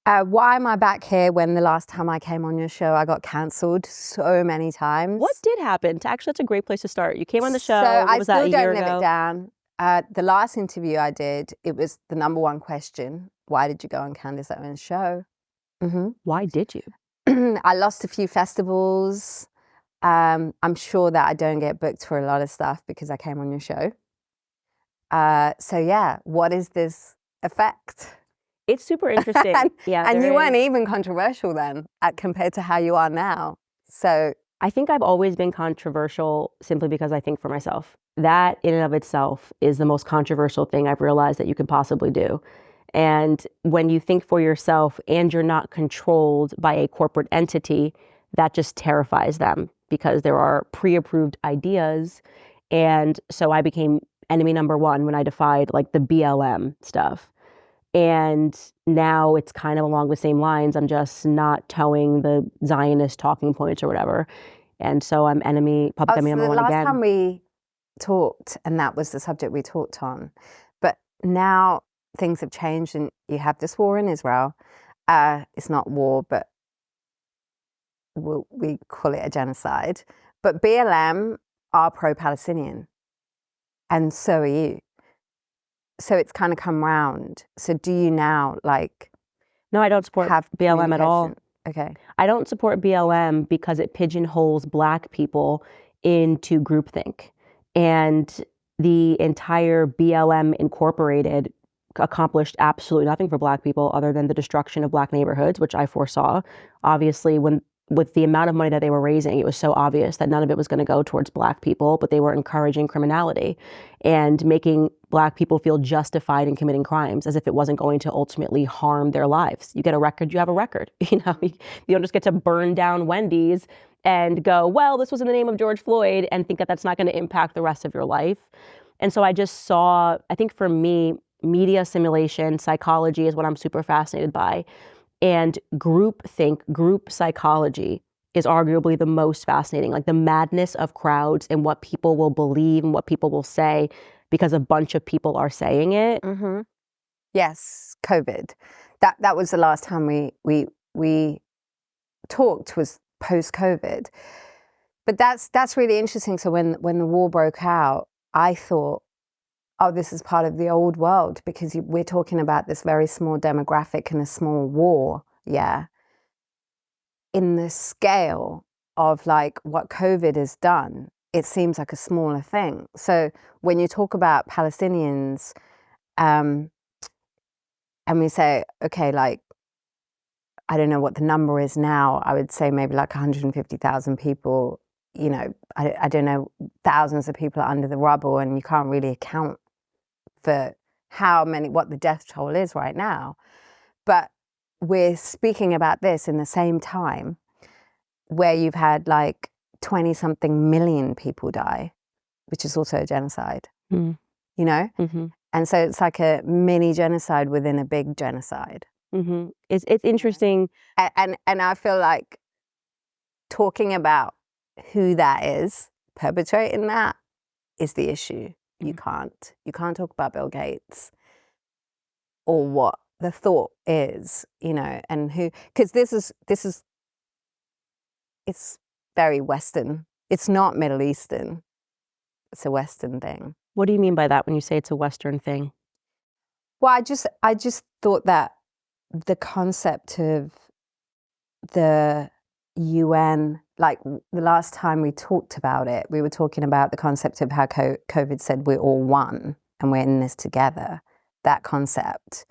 Why am I back here when the last time I came on your show, I got cancelled so many times? What did happen? Actually, that's a great place to start. You came on the show. So what was that, a year ago? I still don't live it down. The last interview I did, it was the number one question. Why did you go on Candace Owens' show? Why did you? I lost a few festivals. I'm sure that I don't get booked for a lot of stuff because I came on your show. So yeah, what is this effect? It's super interesting. and you weren't even controversial then compared to how you are now. So I think I've always been controversial simply because I think for myself. That in and of itself is the most controversial thing I've realized that you could possibly do. And when you think for yourself and you're not controlled by a corporate entity, that just terrifies them because there are pre-approved ideas. And so I became enemy number one when I defied like the BLM stuff. And now it's kind of along the same lines. I'm just not towing the Zionist talking points or whatever. And so I'm public enemy number one again. The last time we talked, and that was the subject we talked on, but now things have changed and you have this war in Israel. It's not war, but we call it a genocide. But BLM are pro-Palestinian, and so are you. So it's kind of come round. So do you now No, I don't support BLM at all. Okay. I don't support BLM because it pigeonholes Black people into groupthink. And the entire BLM Incorporated accomplished absolutely nothing for Black people other than the destruction of Black neighborhoods, which I foresaw. Obviously, with the amount of money that they were raising, it was so obvious that none of it was going to go towards Black people, but they were encouraging criminality and making Black people feel justified in committing crimes as if it wasn't going to ultimately harm their lives. You get a record, you have a record. You don't just get to burn down Wendy's and go, well, this was in the name of George Floyd, and think that that's not going to impact the rest of your life. And so I just saw, I think for me, media simulation, psychology is what I'm super fascinated by. And groupthink, group psychology is arguably the most fascinating, like the madness of crowds and what people will believe and what people will say because a bunch of people are saying it. Mm-hmm. Yes, COVID. That was the last time we talked, was post-COVID. But that's really interesting. So when the war broke out, I thought, oh, this is part of the old world because we're talking about this very small demographic and a small war, yeah. In the scale of what COVID has done, it seems like a smaller thing. So when you talk about Palestinians, and we say, okay, I don't know what the number is now, I would say maybe 150,000 people, I don't know, thousands of people are under the rubble and you can't really account for what the death toll is right now. But we're speaking about this in the same time where you've had 20-something million people die, which is also a genocide, Mm-hmm. And so it's like a mini genocide within a big genocide. Mm-hmm. It's interesting. And I feel like talking about who that is perpetrating that is the issue. You can't talk about Bill Gates or what the thought is, and who, because this is it's very Western. It's not Middle Eastern. It's a Western thing. What do you mean by that when you say it's a Western thing? Well, I just thought that the concept of the UN, the last time we talked about it, we were talking about the concept of how COVID said we're all one and we're in this together. That concept,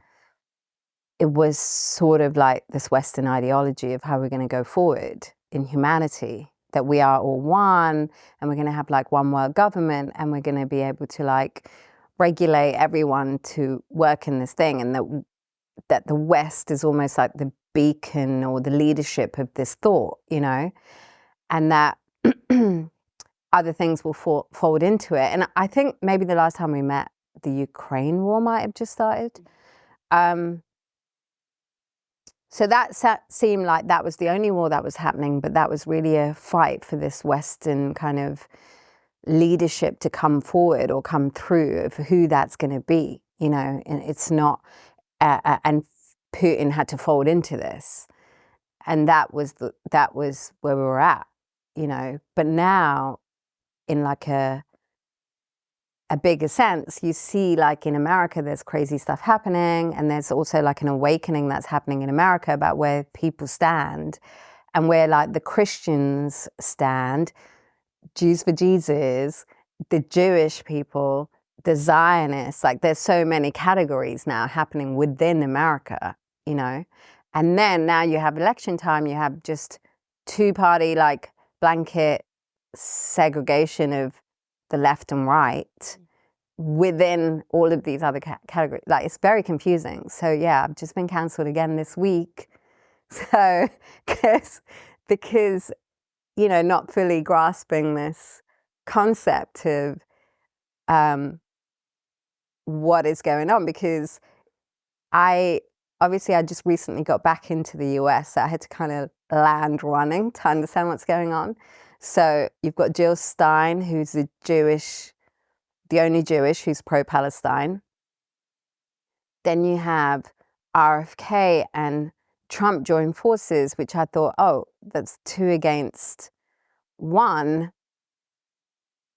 it was sort of like this Western ideology of how we're going to go forward in humanity, that we are all one and we're going to have one world government and we're going to be able to regulate everyone to work in this thing, and that the West is almost like the beacon or the leadership of this thought, and that other things will fold into it. And I think maybe the last time we met, the Ukraine war might have just started. So that seemed like that was the only war that was happening, but that was really a fight for this Western kind of leadership to come forward or come through of who that's going to be, and it's not, and Putin had to fold into this. And that was where we were at, you know. But now, in like a bigger sense, you see like in America, there's crazy stuff happening, and there's also like an awakening that's happening in America about where people stand and where like the Christians stand, Jews for Jesus, the Jewish people, the Zionists. Like there's so many categories now happening within America, you know. And then now you have election time, you have just two-party like blanket segregation of the left and right within all of these other categories. Like it's very confusing. So yeah, I've just been cancelled again this week. So because you know, not fully grasping this concept of what is going on, because I just recently got back into the US, so I had to kind of land running to understand what's going on. So you've got Jill Stein, who's the only Jewish who's pro-Palestine. Then you have RFK and Trump joined forces, which I thought, oh, that's 2 against 1,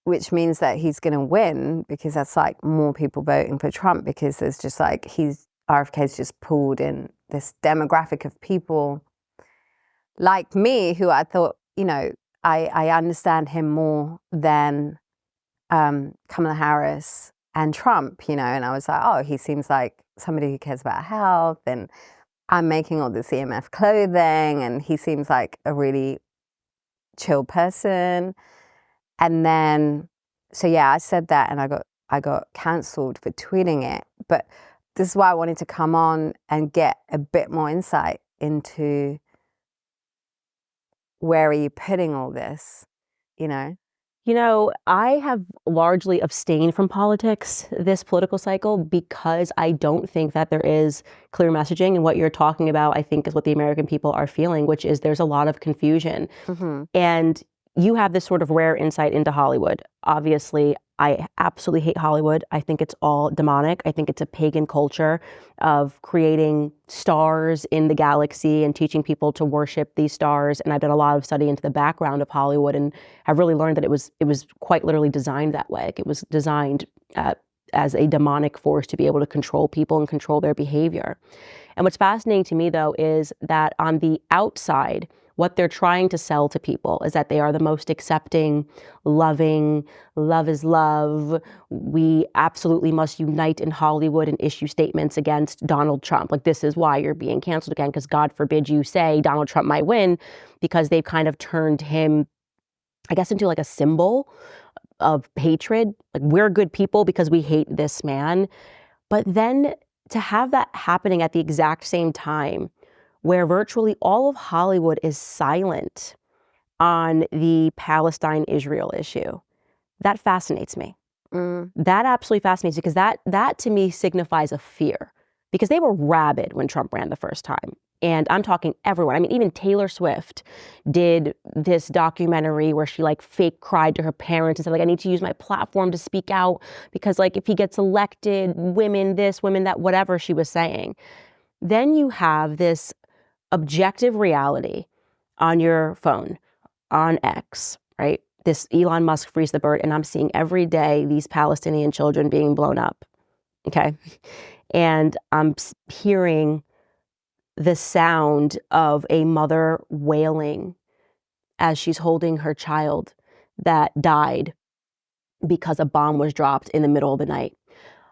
which means that he's going to win, because that's like more people voting for Trump, because there's just like RFK's just pulled in this demographic of people like me, who I thought, you know, I understand him more than Kamala Harris and Trump, you know, and I was like, oh, he seems like somebody who cares about health, and I'm making all this EMF clothing, and he seems like a really chill person. And then, so yeah, I said that, and I got cancelled for tweeting it. But this is why I wanted to come on and get a bit more insight into where are you putting all this, you know? You know, I have largely abstained from politics this political cycle because I don't think that there is clear messaging. And what you're talking about, I think, is what the American people are feeling, which is there's a lot of confusion. Mm-hmm. And you have this sort of rare insight into Hollywood. Obviously, I absolutely hate Hollywood. I think it's all demonic. I think it's a pagan culture of creating stars in the galaxy and teaching people to worship these stars. And I've done a lot of study into the background of Hollywood, and have really learned that it was quite literally designed that way. Like it was designed as a demonic force to be able to control people and control their behavior. And what's fascinating to me, though, is that on the outside, what they're trying to sell to people is that they are the most accepting, loving, love is love. We absolutely must unite in Hollywood and issue statements against Donald Trump. Like, this is why you're being canceled again, because God forbid you say Donald Trump might win, because they've kind of turned him, I guess, into like a symbol of hatred. Like, we're good people because we hate this man. But then to have that happening at the exact same time, where virtually all of Hollywood is silent on the Palestine-Israel issue, that fascinates me. That absolutely fascinates me, because that to me signifies a fear, because they were rabid when Trump ran the first time. And I'm talking everyone. I mean, even Taylor Swift did this documentary where she like fake cried to her parents and said, like, I need to use my platform to speak out, because like if he gets elected, women this, women that, whatever she was saying. Then you have this objective reality on your phone, on X, right? This Elon Musk frees the bird, and I'm seeing every day these Palestinian children being blown up, okay? And I'm hearing the sound of a mother wailing as she's holding her child that died because a bomb was dropped in the middle of the night.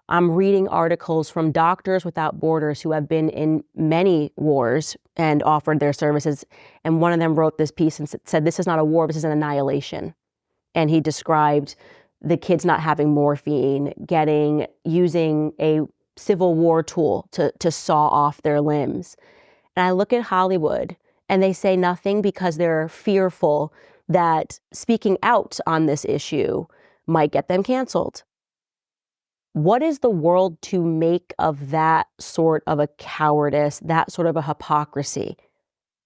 I'm reading articles from Doctors Without Borders who have been in many wars and offered their services. And one of them wrote this piece and said, this is not a war, this is an annihilation. And he described the kids not having morphine, using a Civil War tool to saw off their limbs. And I look at Hollywood, and they say nothing because they're fearful that speaking out on this issue might get them canceled. What is the world to make of that sort of a cowardice, that sort of a hypocrisy?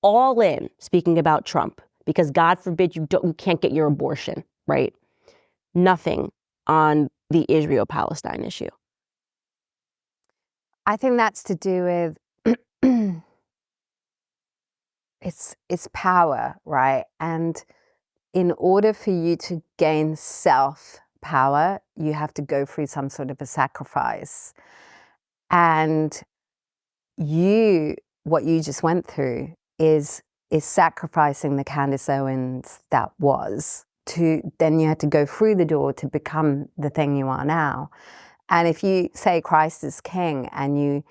All in speaking about Trump, because God forbid you can't get your abortion, right? Nothing on the Israel-Palestine issue. I think that's to do with it's power, right? And in order for you to gain self power, you have to go through some sort of a sacrifice. And what you just went through is sacrificing the Candace Owens that was, to then you had to go through the door to become the thing you are now. And if you say Christ is king and you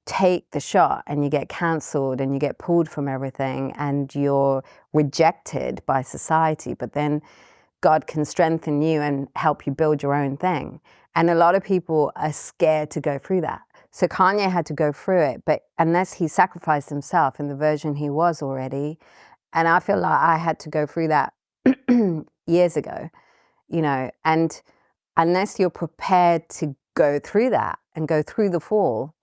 take the shot and you get cancelled and you get pulled from everything and you're rejected by society, but then God can strengthen you and help you build your own thing. And a lot of people are scared to go through that. So Kanye had to go through it, but unless he sacrificed himself in the version he was already, and I feel like I had to go through that years ago, and unless you're prepared to go through that and go through the fall,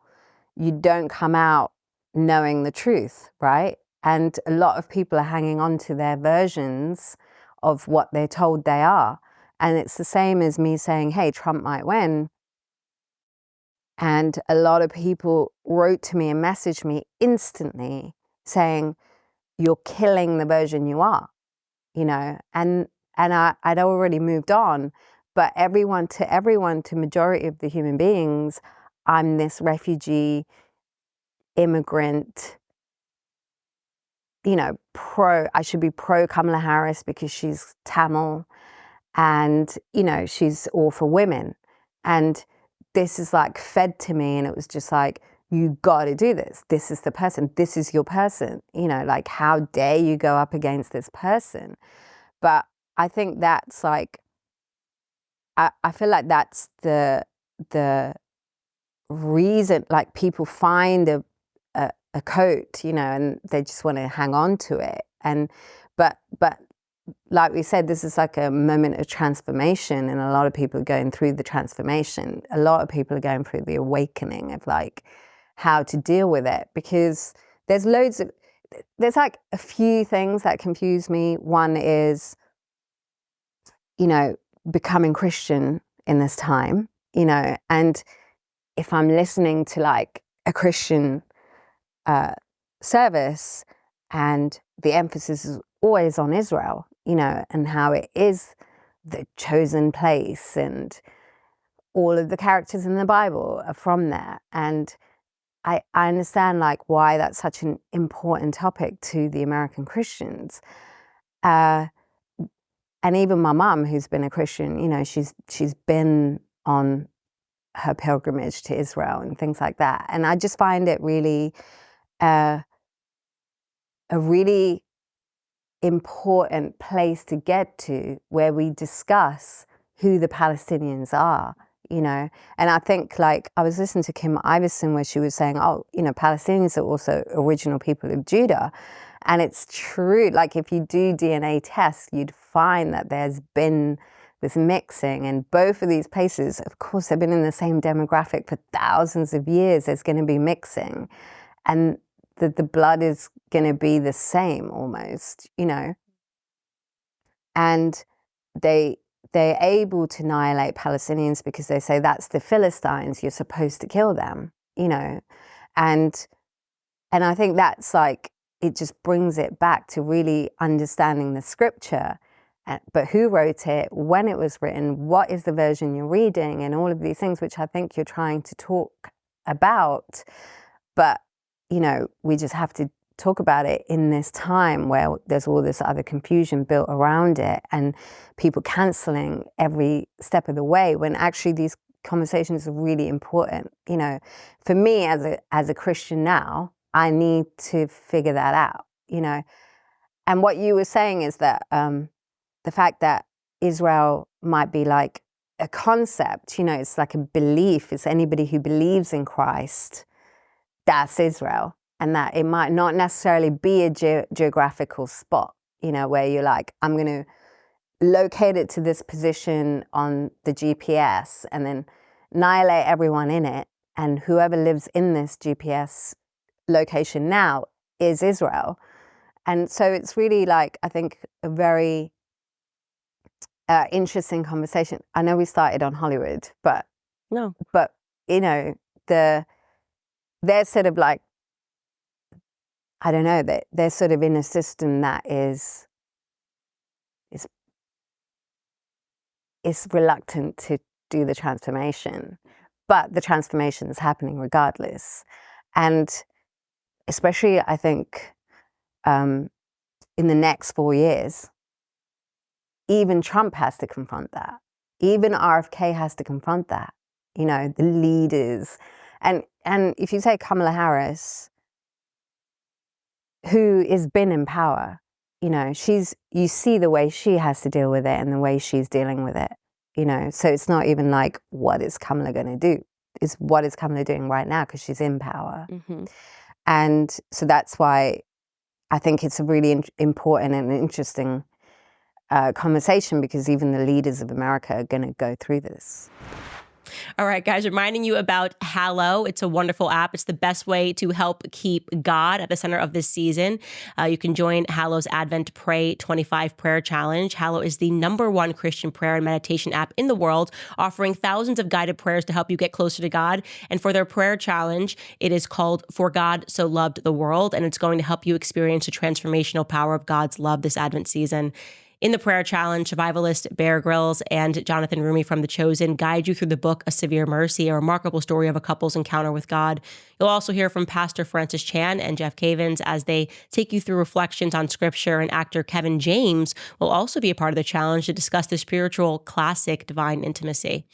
you don't come out knowing the truth, right? And a lot of people are hanging on to their versions of what they're told they are. And it's the same as me saying, hey, Trump might win. And a lot of people wrote to me and messaged me instantly saying, you're killing the version you are, and I'd already moved on. But to majority of the human beings, I'm this refugee, immigrant, I should be pro Kamala Harris because she's Tamil and, she's all for women. And this is like fed to me, and it was just like, you got to do this. This is the person. This is your person. Like, how dare you go up against this person? But I think that's like, I feel like that's the reason, like, people find a coat, and they just want to hang on to it. And but like we said, this is like a moment of transformation, and a lot of people are going through the transformation. A lot of people are going through the awakening of like how to deal with it, because there's like a few things that confuse me. One is, becoming Christian in this time, and if I'm listening to like a Christian service and the emphasis is always on Israel, and how it is the chosen place, and all of the characters in the Bible are from there. And I understand like why that's such an important topic to the American Christians. And even my mum, who's been a Christian, she's been on her pilgrimage to Israel and things like that. And I just find it really a really important place to get to, where we discuss who the Palestinians are, And I think, like, I was listening to Kim Iverson where she was saying, Palestinians are also original people of Judah. And it's true. Like, if you do DNA tests, you'd find that there's been this mixing. And both of these places, of course, they've been in the same demographic for thousands of years. There's going to be mixing. And the blood is going to be the same almost, And they're able to annihilate Palestinians because they say that's the Philistines, you're supposed to kill them, And I think that's like, it just brings it back to really understanding the scripture, but who wrote it, when it was written, what is the version you're reading, and all of these things, which I think you're trying to talk about. But, we just have to talk about it in this time where there's all this other confusion built around it, and people canceling every step of the way, when actually these conversations are really important. For me as a Christian now, I need to figure that out, And what you were saying is that the fact that Israel might be like a concept, it's like a belief. It's anybody who believes in Christ, that's Israel. And that it might not necessarily be a geographical spot, where you're like, I'm going to locate it to this position on the GPS and then annihilate everyone in it. And whoever lives in this GPS location now is Israel. And so it's really like, I think, a very interesting conversation. I know we started on Hollywood, but No. But they're sort of like I don't know, they're sort of in a system that is reluctant to do the transformation, but the transformation is happening regardless. And especially, I think, in the next 4 years, even Trump has to confront that. Even RFK has to confront that. You know, the leaders. And if you take Kamala Harris, who has been in power, you know, you see the way she has to deal with it and the way she's dealing with it, you know. So it's not even like, what is Kamala going to do? It's what is Kamala doing right now, because she's in power. Mm-hmm. And so that's why I think it's a really important and interesting conversation, because even the leaders of America are going to go through this. All right, guys, reminding you about Hallow. It's a wonderful app. It's the best way to help keep God at the center of this season. You can join Hallow's Advent Pray 25 Prayer Challenge. Hallow is the #1 Christian prayer and meditation app in the world, offering thousands of guided prayers to help you get closer to God. And for their prayer challenge, it is called For God So Loved the World, and it's going to help you experience the transformational power of God's love this Advent season. In the prayer challenge, survivalist Bear Grylls and Jonathan Rumi from The Chosen guide you through the book A Severe Mercy, a remarkable story of a couple's encounter with God. You'll also hear from Pastor Francis Chan and Jeff Cavins as they take you through reflections on scripture, and actor Kevin James will also be a part of the challenge to discuss the spiritual classic Divine Intimacy.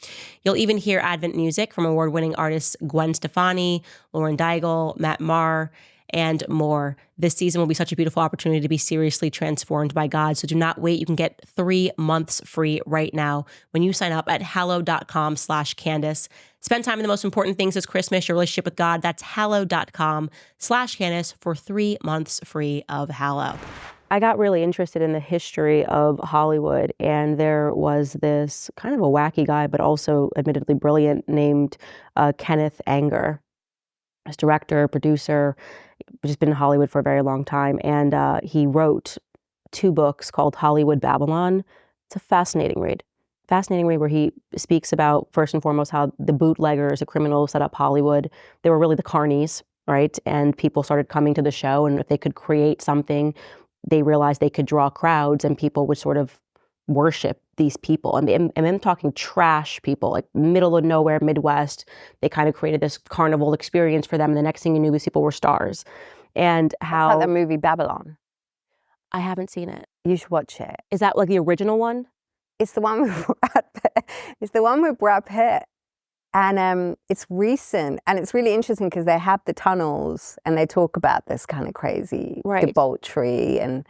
You'll even hear Advent music from award-winning artists Gwen Stefani, Lauren Daigle, Matt Maher, and more. This season will be such a beautiful opportunity to be seriously transformed by God. So do not wait. You can get 3 months free right now when you sign up at hallow.com/Candace. Spend time in the most important things this Christmas, your relationship with God. That's hallow.com/Candace for 3 months free of Hallow. I got really interested in the history of Hollywood, and there was this kind of a wacky guy, but also admittedly brilliant, named Kenneth Anger. As director, producer, just been in Hollywood for a very long time. And he wrote 2 books called Hollywood Babylon. It's a fascinating read. Fascinating read where he speaks about, first and foremost, how the bootleggers, the criminals set up Hollywood. They were really the carnies, right? And people started coming to the show, and if they could create something, they realized they could draw crowds, and people would sort of worship these people. And I'm talking trash people, like middle of nowhere, Midwest. They kind of created this carnival experience for them. And the next thing you knew, these people were stars. And how... It's like the movie Babylon. I haven't seen it. You should watch it. Is that like the original one? It's the one with Brad Pitt. It's the one with Brad Pitt. And it's recent. And it's really interesting because they have the tunnels and they talk about this kind of crazy debauchery and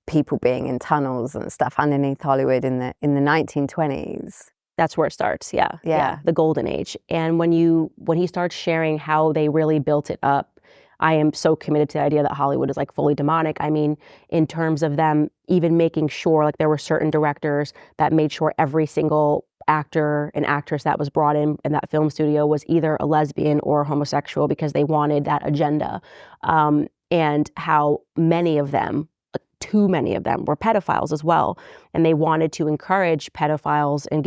people being in tunnels and stuff underneath Hollywood in the 1920s. That's where it starts. Yeah. The golden age. And when he starts sharing how they really built it up, I am so committed to the idea that Hollywood is like fully demonic. I mean, in terms of them even making sure, like there were certain directors that made sure every single actor and actress that was brought in that film studio was either a lesbian or homosexual, because they wanted that agenda. And how many of them, too many of them, were pedophiles as well. And they wanted to encourage pedophiles and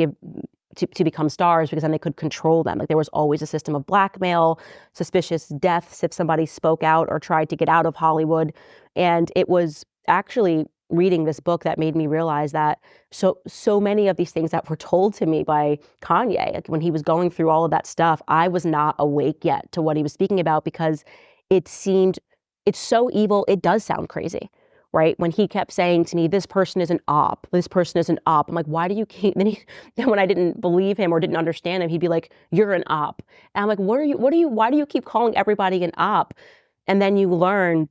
to become stars, because then they could control them. Like there was always a system of blackmail, suspicious deaths if somebody spoke out or tried to get out of Hollywood. And it was actually reading this book that made me realize that so many of these things that were told to me by Kanye, like when he was going through all of that stuff, I was not awake yet to what he was speaking about, because it's so evil. It does sound crazy. Right? When he kept saying to me, this person is an op, this person is an op. I'm like, why do you keep, then when I didn't believe him or didn't understand him, he'd be like, you're an op. And I'm like, why do you keep calling everybody an op? And then you learn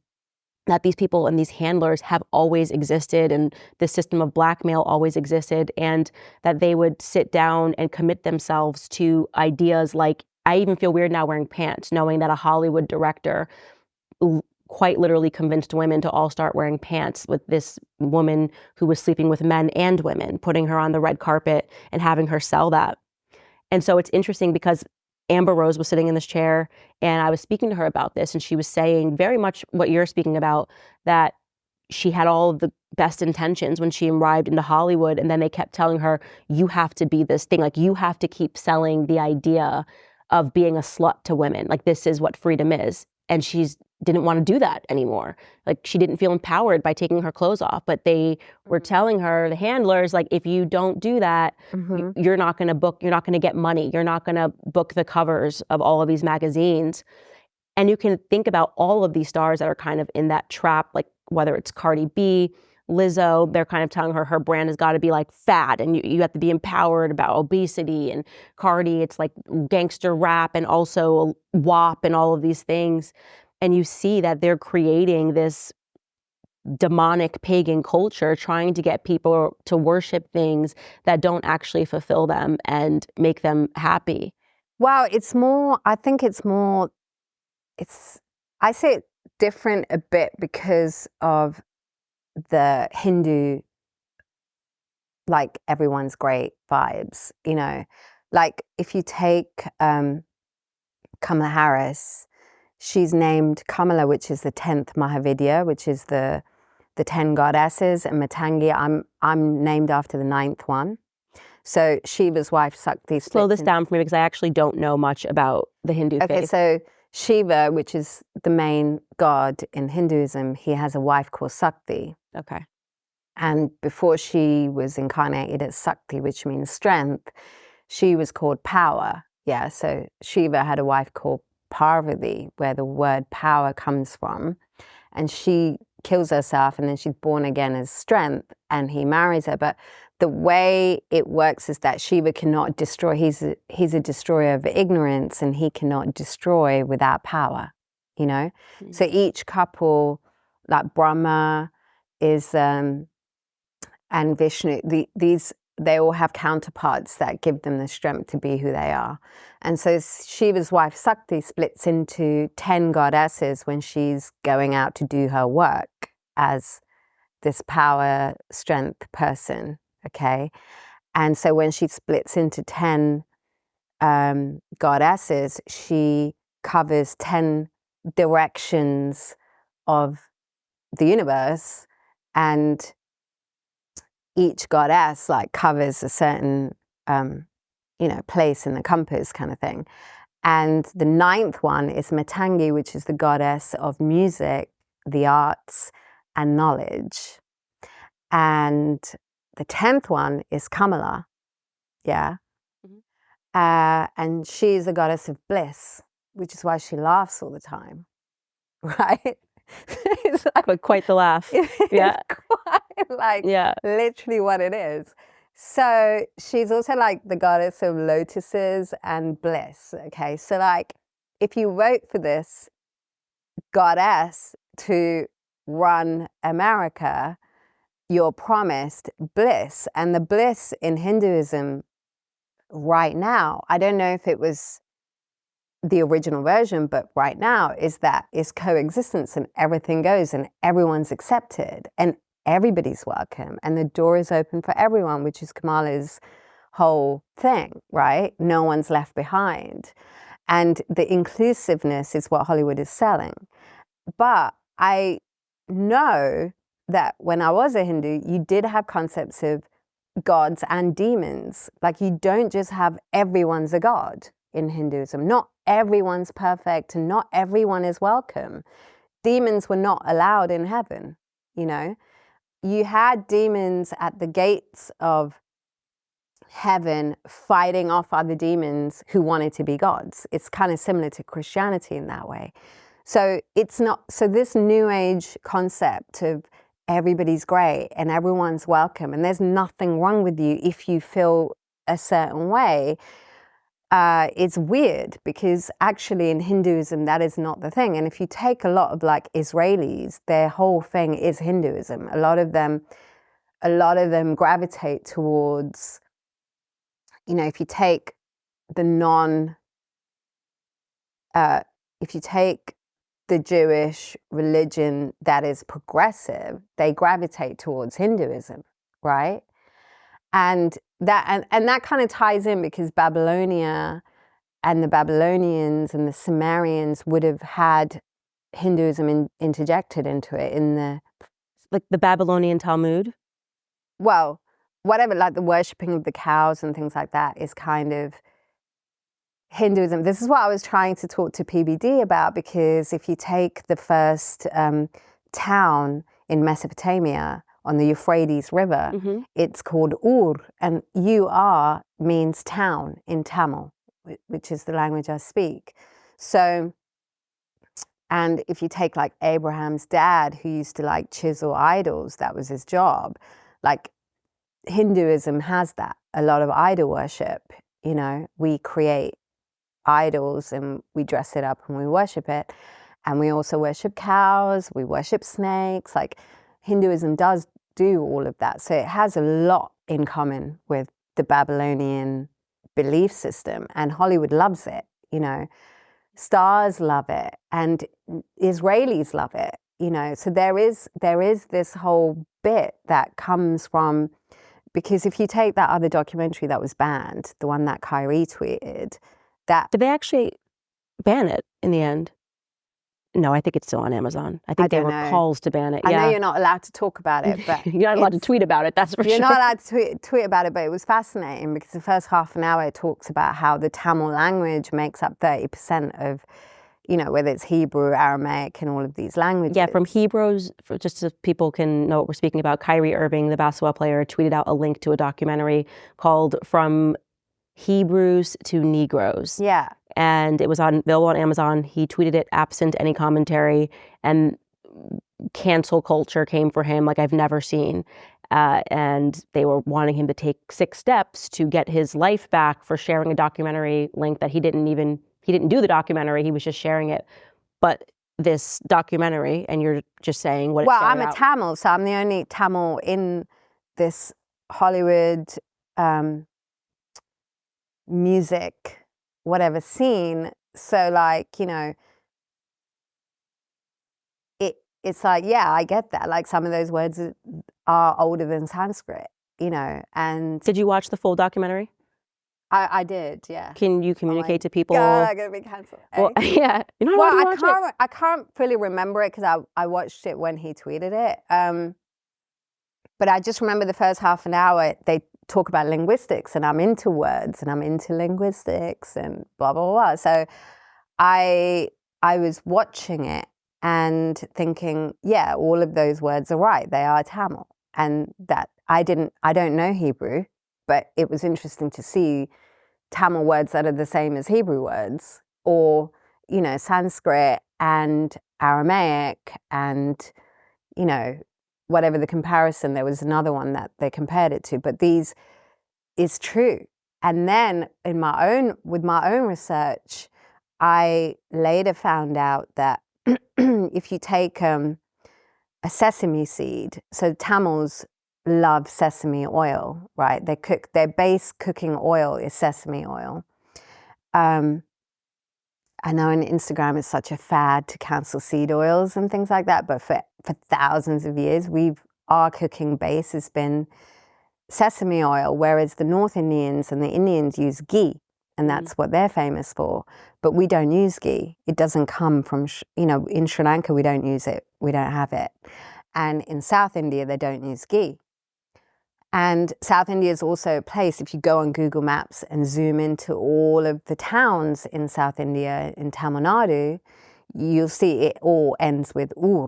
that these people and these handlers have always existed, and the system of blackmail always existed, and that they would sit down and commit themselves to ideas like, I even feel weird now wearing pants, knowing that a Hollywood director quite literally convinced women to all start wearing pants, with this woman who was sleeping with men and women, putting her on the red carpet and having her sell that. And so it's interesting because Amber Rose was sitting in this chair and I was speaking to her about this, and she was saying very much what you're speaking about, that she had all of the best intentions when she arrived into Hollywood, and then they kept telling her, you have to be this thing, like you have to keep selling the idea of being a slut to women, like this is what freedom is. and she's didn't want to do that anymore. Like she didn't feel empowered by taking her clothes off, but they were telling her, the handlers, like, if you don't do that, you're not going to book, you're not going to get money. You're not going to book the covers of all of these magazines. And you can think about all of these stars that are kind of in that trap, like whether it's Cardi B, Lizzo, they're kind of telling her her brand has got to be like fat and you have to be empowered about obesity. And Cardi, it's like gangster rap and also WAP and all of these things. And you see that they're creating this demonic pagan culture, trying to get people to worship things that don't actually fulfill them and make them happy. Well, it's more, I think it's more, I say it different a bit because of the Hindu, like everyone's great vibes, you know. Like if you take Kamala Harris, she's named Kamala, which is the 10th Mahavidya, which is the 10 goddesses, and Matangi, I'm named after the 9th one. So Shiva's wife Sakti. Slow this down for me because I actually don't know much about the Hindu faith. Okay, so Shiva, which is the main god in Hinduism, he has a wife called Sakti. Okay. And before she was incarnated as Sakti, which means strength, she was called power. Yeah, so Shiva had a wife called Parvati, where the word power comes from. And she kills herself and then she's born again as strength and he marries her. But the way it works is that Shiva cannot destroy. He's a destroyer of ignorance and he cannot destroy without power, you know? Mm-hmm. So each couple, like Brahma is, and Vishnu, they all have counterparts that give them the strength to be who they are. And so Shiva's wife Sakti splits into 10 goddesses when she's going out to do her work as this power strength person, okay? And so when she splits into 10 goddesses, she covers 10 directions of the universe, and each goddess like covers a certain place in the compass kind of thing. And the 9th one is Matangi, which is the goddess of music, the arts, and knowledge. And the 10th one is Kamala, yeah. Mm-hmm. And she's a goddess of bliss, which is why she laughs all the time, right? It's like, quite the laugh. Yeah. Quite like literally what it is. So she's also like the goddess of lotuses and bliss. Okay. So like if you vote for this goddess to run America, you're promised bliss. And the bliss in Hinduism right now, I don't know if it was the original version, but right now is coexistence and everything goes and everyone's accepted and everybody's welcome and the door is open for everyone, which is Kamala's whole thing, right? No one's left behind. And the inclusiveness is what Hollywood is selling. But I know that when I was a Hindu, you did have concepts of gods and demons. Like you don't just have everyone's a god in Hinduism. Not everyone's perfect and not everyone is welcome. Demons were not allowed in heaven, you know. You had demons at the gates of heaven fighting off other demons who wanted to be gods. It's kind of similar to Christianity in that way. So it's not, so this new age concept of everybody's great and everyone's welcome and there's nothing wrong with you if you feel a certain way, it's weird because actually in Hinduism that is not the thing. And if you take a lot of like Israelis, their whole thing is Hinduism. A lot of them gravitate towards, you know, if you take the Jewish religion that is progressive, they gravitate towards Hinduism, right? And that kind of ties in because Babylonia and the Babylonians and the Sumerians would have had Hinduism interjected into it in the... Like the Babylonian Talmud? Well, whatever, like the worshipping of the cows and things like that is kind of Hinduism. This is what I was trying to talk to PBD about, because if you take the first town in Mesopotamia on the Euphrates River, it's called Ur, and Ur means town in Tamil, which is the language I speak. So, and if you take like Abraham's dad, who used to like chisel idols, that was his job. Like Hinduism has that, a lot of idol worship. You know, we create idols and we dress it up and we worship it. And we also worship cows, we worship snakes. Like Hinduism does do all of that. So it has a lot in common with the Babylonian belief system, and Hollywood loves it, you know. Stars love it, and Israelis love it, you know. So there is this whole bit that comes from, because if you take that other documentary that was banned, the one that Kyrie tweeted, that... Did they actually ban it in the end? No, I think it's still on Amazon. I think there were calls to ban it. I know you're not allowed to talk about it, but you're not allowed to tweet about it, that's for sure. You're not allowed to tweet about it, but it was fascinating because the first half an hour it talks about how the Tamil language makes up 30% of, you know, whether it's Hebrew, Aramaic, and all of these languages. Yeah, from Hebrews, just so people can know what we're speaking about, Kyrie Irving, the basketball player, tweeted out a link to a documentary called From Hebrews to Negroes. Yeah. And it was available on Amazon. He tweeted it absent any commentary, and cancel culture came for him like I've never seen. And they were wanting him to take 6 steps to get his life back for sharing a documentary link that he didn't do the documentary, he was just sharing it. But this documentary, and you're just saying what it's Well, I'm a Tamil, so I'm the only Tamil in this Hollywood music, whatever scene. So like, you know, it's like, yeah, I get that. Like some of those words are older than Sanskrit, you know. And did you watch the full documentary? I did, yeah. Can you communicate to people? God, I'm gonna be cancelled. Well, yeah, you're not allowed to watch it. I can't fully remember it because I watched it when he tweeted it. But I just remember the first half an hour they talk about linguistics, and I'm into words and I'm into linguistics and blah blah blah. So I was watching it and thinking, yeah, all of those words are right. They are Tamil, and that I don't know Hebrew, but it was interesting to see Tamil words that are the same as Hebrew words, or, you know, Sanskrit and Aramaic and, you know, whatever the comparison. There was another one that they compared it to, but these is true. And then with my own research, I later found out that if you take a sesame seed, so Tamils love sesame oil, right? Their base cooking oil is sesame oil. I know on Instagram it's such a fad to cancel seed oils and things like that, but for thousands of years, our cooking base has been sesame oil, whereas the North Indians and the Indians use ghee, and that's what they're famous for. But we don't use ghee. It doesn't come from, you know, in Sri Lanka, we don't use it. We don't have it. And in South India, they don't use ghee. And South India is also a place, if you go on Google Maps and zoom into all of the towns in South India, in Tamil Nadu, you'll see it all ends with ur,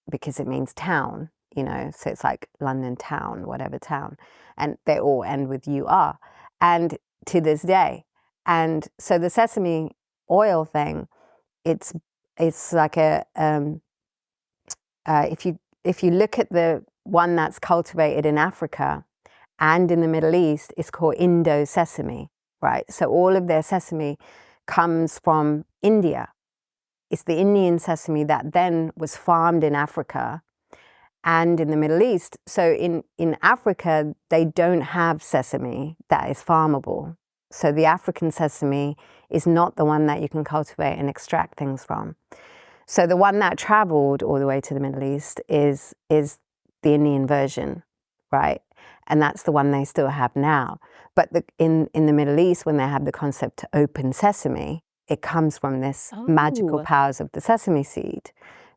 because it means town, you know, so it's like London town, whatever town, and they all end with ur, and to this day. And so the sesame oil thing, it's like a, if you look at the one that's cultivated in Africa and in the Middle East, it's called Indo-sesame, right? So all of their sesame comes from India. It's the Indian sesame that then was farmed in Africa and in the Middle East. So in Africa, they don't have sesame that is farmable. So the African sesame is not the one that you can cultivate and extract things from. So the one that traveled all the way to the Middle East is the Indian version, right? And that's the one they still have now. But in the Middle East, when they have the concept open sesame, it comes from this magical powers of the sesame seed,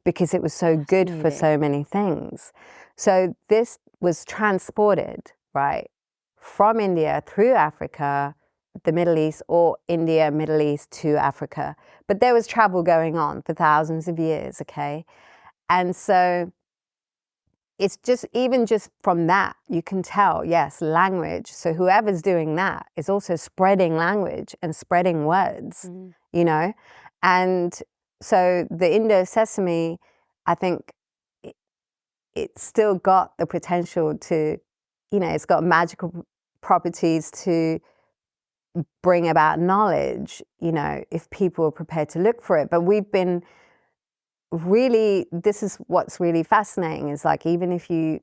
because it was so good for so many things. So this was transported, right, from India through Africa, the Middle East or India, Middle East to Africa. But there was travel going on for thousands of years, okay? And so it's even just from that, you can tell, yes, language. So whoever's doing that is also spreading language and spreading words, you know? And so the Indo-Sesame, I think it's still got the potential to, you know, it's got magical properties to bring about knowledge, you know, if people are prepared to look for it. But we've been really, this is what's really fascinating, is like, even if you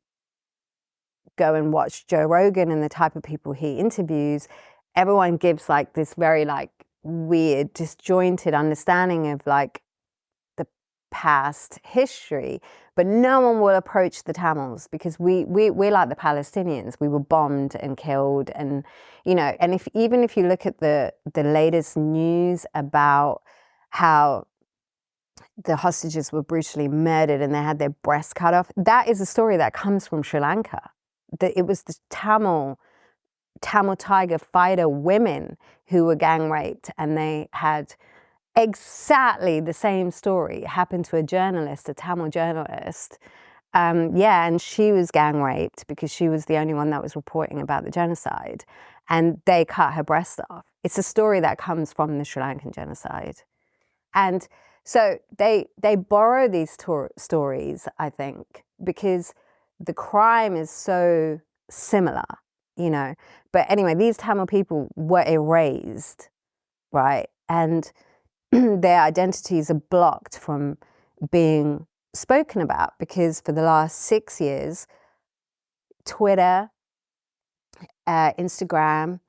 go and watch Joe Rogan and the type of people he interviews, everyone gives like this very like weird, disjointed understanding of like the past history, but no one will approach the Tamils, because we're like the Palestinians. We were bombed and killed, and you know, and even if you look at the latest news about how the hostages were brutally murdered and they had their breasts cut off, that is a story that comes from Sri Lanka. It was the Tamil tiger fighter women who were gang raped, and they had exactly the same story happen to a journalist, a Tamil journalist. And she was gang raped because she was the only one that was reporting about the genocide, and they cut her breast off. It's a story that comes from the Sri Lankan genocide. And so they borrow these stories, I think, because the crime is so similar, you know. But anyway, these Tamil people were erased, right? And their identities are blocked from being spoken about, because for the last 6 years, Twitter, Instagram,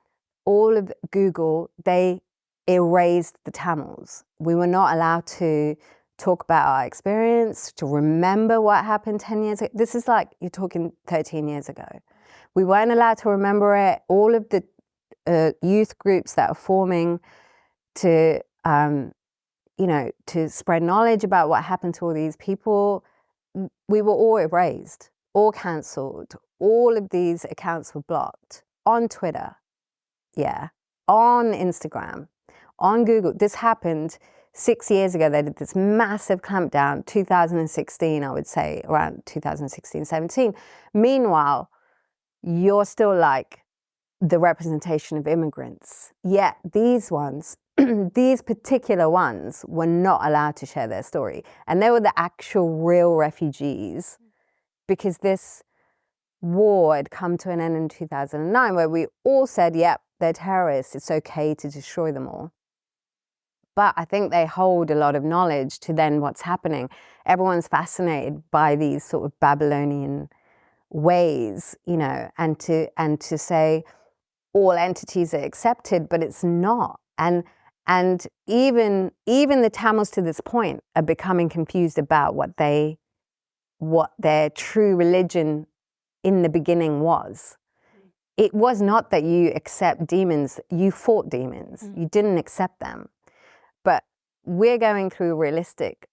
all of Google, they erased the Tamils. We were not allowed to talk about our experience, to remember what happened 10 years ago. This is like, you're talking 13 years ago. We weren't allowed to remember it. All of the youth groups that are forming to, you know, to spread knowledge about what happened to all these people, we were all erased, all cancelled. All of these accounts were blocked on Twitter, yeah, on Instagram, on Google. This happened 6 years ago. They did this massive clampdown, 2016, I would say, around 2016, 17. Meanwhile, you're still like the representation of immigrants. Yet these ones, these particular ones, were not allowed to share their story. And they were the actual real refugees, because this war had come to an end in 2009, where we all said, yep, they're terrorists, it's okay to destroy them all. But I think they hold a lot of knowledge to then what's happening. Everyone's fascinated by these sort of Babylonian ways, you know, and to say all entities are accepted, but it's not. And even the Tamils to this point are becoming confused about what their true religion in the beginning was. It was not that you accept demons, you fought demons. You didn't accept them. But we're going through a realistic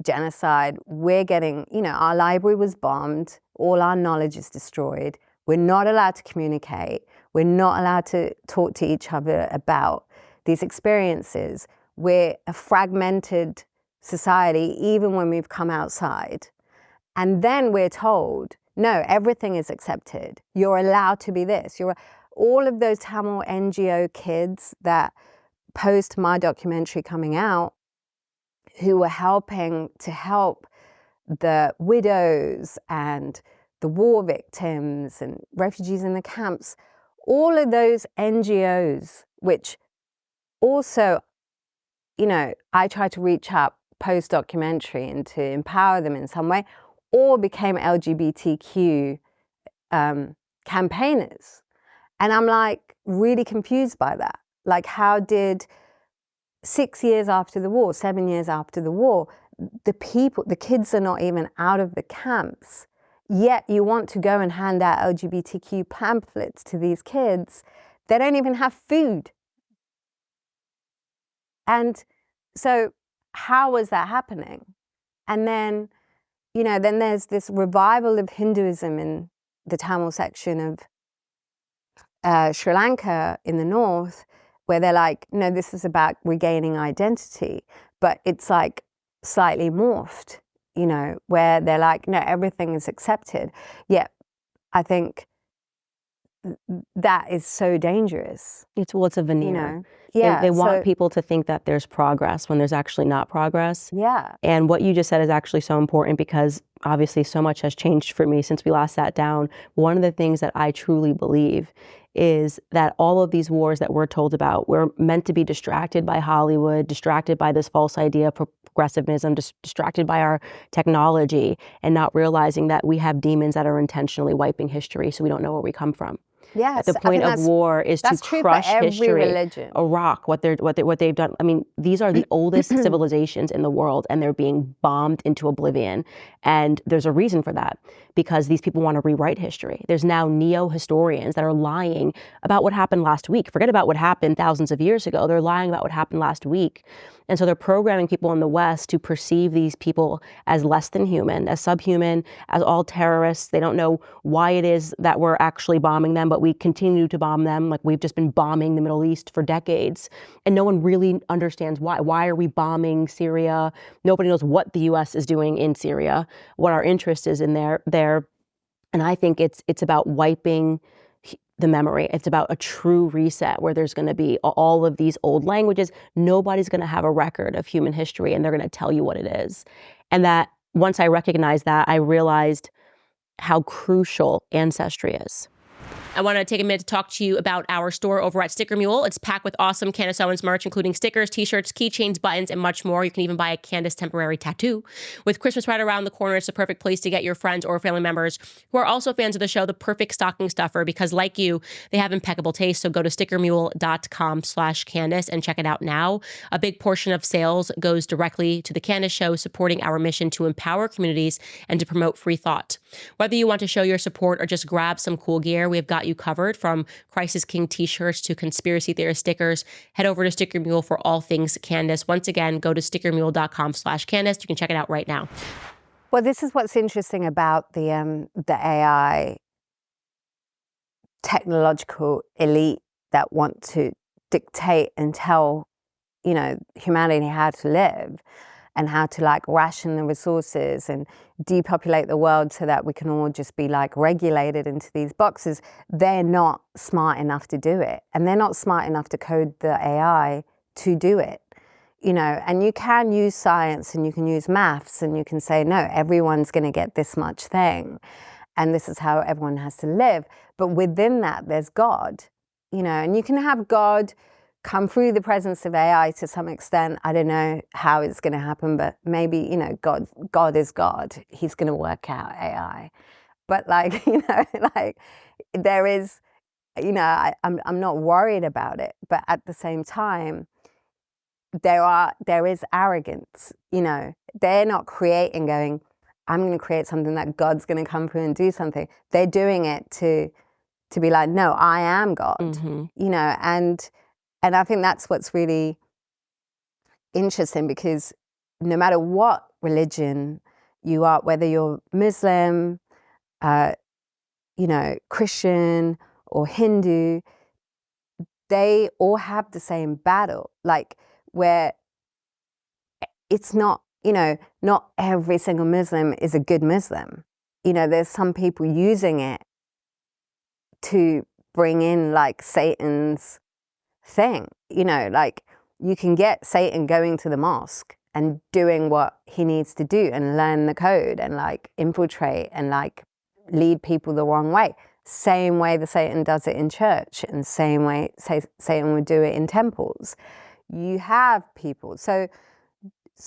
genocide. We're getting, you know, our library was bombed, all our knowledge is destroyed. We're not allowed to communicate. We're not allowed to talk to each other about these experiences. We're a fragmented society, even when we've come outside. And then we're told, no, everything is accepted. You're allowed to be this. All of those Tamil NGO kids that post my documentary coming out, who were helping to help the widows and the war victims and refugees in the camps, all of those NGOs, which also, you know, I try to reach out post-documentary and to empower them in some way, all became LGBTQ campaigners. And I'm like really confused by that. Like, how did 6 years after the war, 7 years after the war, the kids are not even out of the camps, yet you want to go and hand out LGBTQ pamphlets to these kids. They don't even have food. And so how was that happening? And then, you know, then there's this revival of Hinduism in the Tamil section of Sri Lanka in the north, where they're like, no, this is about regaining identity, but it's like slightly morphed, you know, where they're like, no, everything is accepted. Yet I think that is so dangerous. It's a veneer. You know? Yeah. They want people to think that there's progress when there's actually not progress. Yeah. And what you just said is actually so important, because obviously so much has changed for me since we last sat down. One of the things that I truly believe is that all of these wars that we're told about, we're meant to be distracted by Hollywood, distracted by this false idea of progressivism, distracted by our technology, and not realizing that we have demons that are intentionally wiping history so we don't know where we come from. Yes, the point of war is to crush history. Religion. Iraq, what they've done. I mean, these are the oldest civilizations in the world, and they're being bombed into oblivion. And there's a reason for that, because these people want to rewrite history. There's now neo-historians that are lying about what happened last week. Forget about what happened thousands of years ago. They're lying about what happened last week. And so they're programming people in the West to perceive these people as less than human, as subhuman, as all terrorists. They don't know why it is that we're actually bombing them, but we continue to bomb them. Like, we've just been bombing the Middle East for decades. And no one really understands why. Why are we bombing Syria? Nobody knows what the U.S. is doing in Syria, what our interest is in there. And I think it's about wiping the memory. It's about a true reset where there's going to be all of these old languages. Nobody's going to have a record of human history, and they're going to tell you what it is. And that once I recognized that, I realized how crucial ancestry is. I want to take a minute to talk to you about our store over at Sticker Mule. It's packed with awesome Candace Owens merch, including stickers, t-shirts, keychains, buttons, and much more. You can even buy a Candace temporary tattoo. With Christmas right around the corner, it's the perfect place to get your friends or family members who are also fans of the show the perfect stocking stuffer, because like you, they have impeccable taste. So go to stickermule.com/Candace and check it out now. A big portion of sales goes directly to the Candace Show, supporting our mission to empower communities and to promote free thought. Whether you want to show your support or just grab some cool gear, we've got you covered, from Crisis King t-shirts to conspiracy theorist stickers. Head over to Sticker Mule for all things Candace. Once again, go to stickermule.com/Candace. You can check it out right now. Well, this is what's interesting about the AI technological elite that want to dictate and tell, you know, humanity how to live and how to like ration the resources and depopulate the world so that we can all just be like regulated into these boxes. They're not smart enough to do it. And they're not smart enough to code the AI to do it. You know, and you can use science and you can use maths and you can say, no, everyone's going to get this much thing. And this is how everyone has to live. But within that, there's God, you know, and you can have God come through the presence of AI to some extent. I don't know how it's going to happen, but maybe, you know, God is God. He's going to work out AI. But like, you know, like there is, you know, I'm not worried about it. But at the same time, there is arrogance, you know. They're not creating going, I'm going to create something that God's going to come through and do something. They're doing it to be like, no, I am God, you know, and I think that's what's really interesting, because no matter what religion you are, whether you're Muslim, you know, Christian or Hindu, they all have the same battle, like where it's not, you know, not every single Muslim is a good Muslim. You know, there's some people using it to bring in like Satan's thing, you know, like you can get Satan going to the mosque and doing what he needs to do and learn the code and like infiltrate and like lead people the wrong way. Same way the Satan does it in church, and same way Satan would do it in temples. You have people. So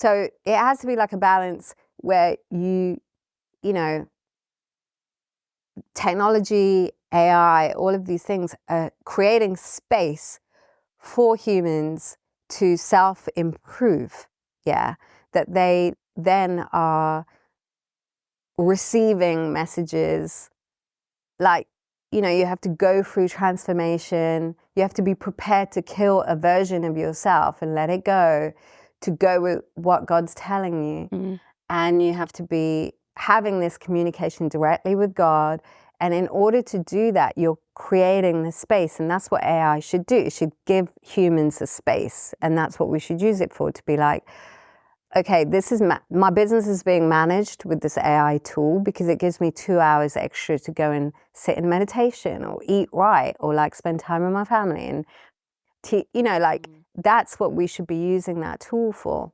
it has to be like a balance where you know, technology, AI, all of these things are creating space for humans to self-improve, yeah, that they then are receiving messages like, you know, you have to go through transformation, you have to be prepared to kill a version of yourself and let it go, to go with what God's telling you. And you have to be having this communication directly with God And in order to do that, you're creating the space. And that's what AI should do. It should give humans a space. And that's what we should use it for, to be like, okay, this is my business is being managed with this AI tool because it gives me 2 hours extra to go and sit in meditation or eat right or like spend time with my family. And, like that's what we should be using that tool for.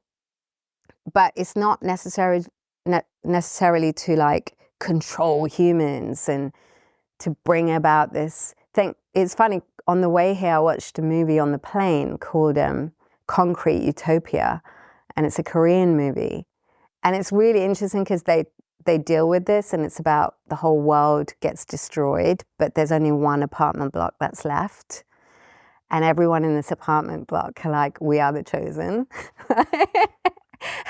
But it's not necessarily to like control humans and to bring about this thing. It's funny, on the way here I watched a movie on the plane called Concrete Utopia, and it's a Korean movie, and it's really interesting because they deal with this, and it's about the whole world gets destroyed, but there's only one apartment block that's left, and everyone in this apartment block are like, we are the chosen.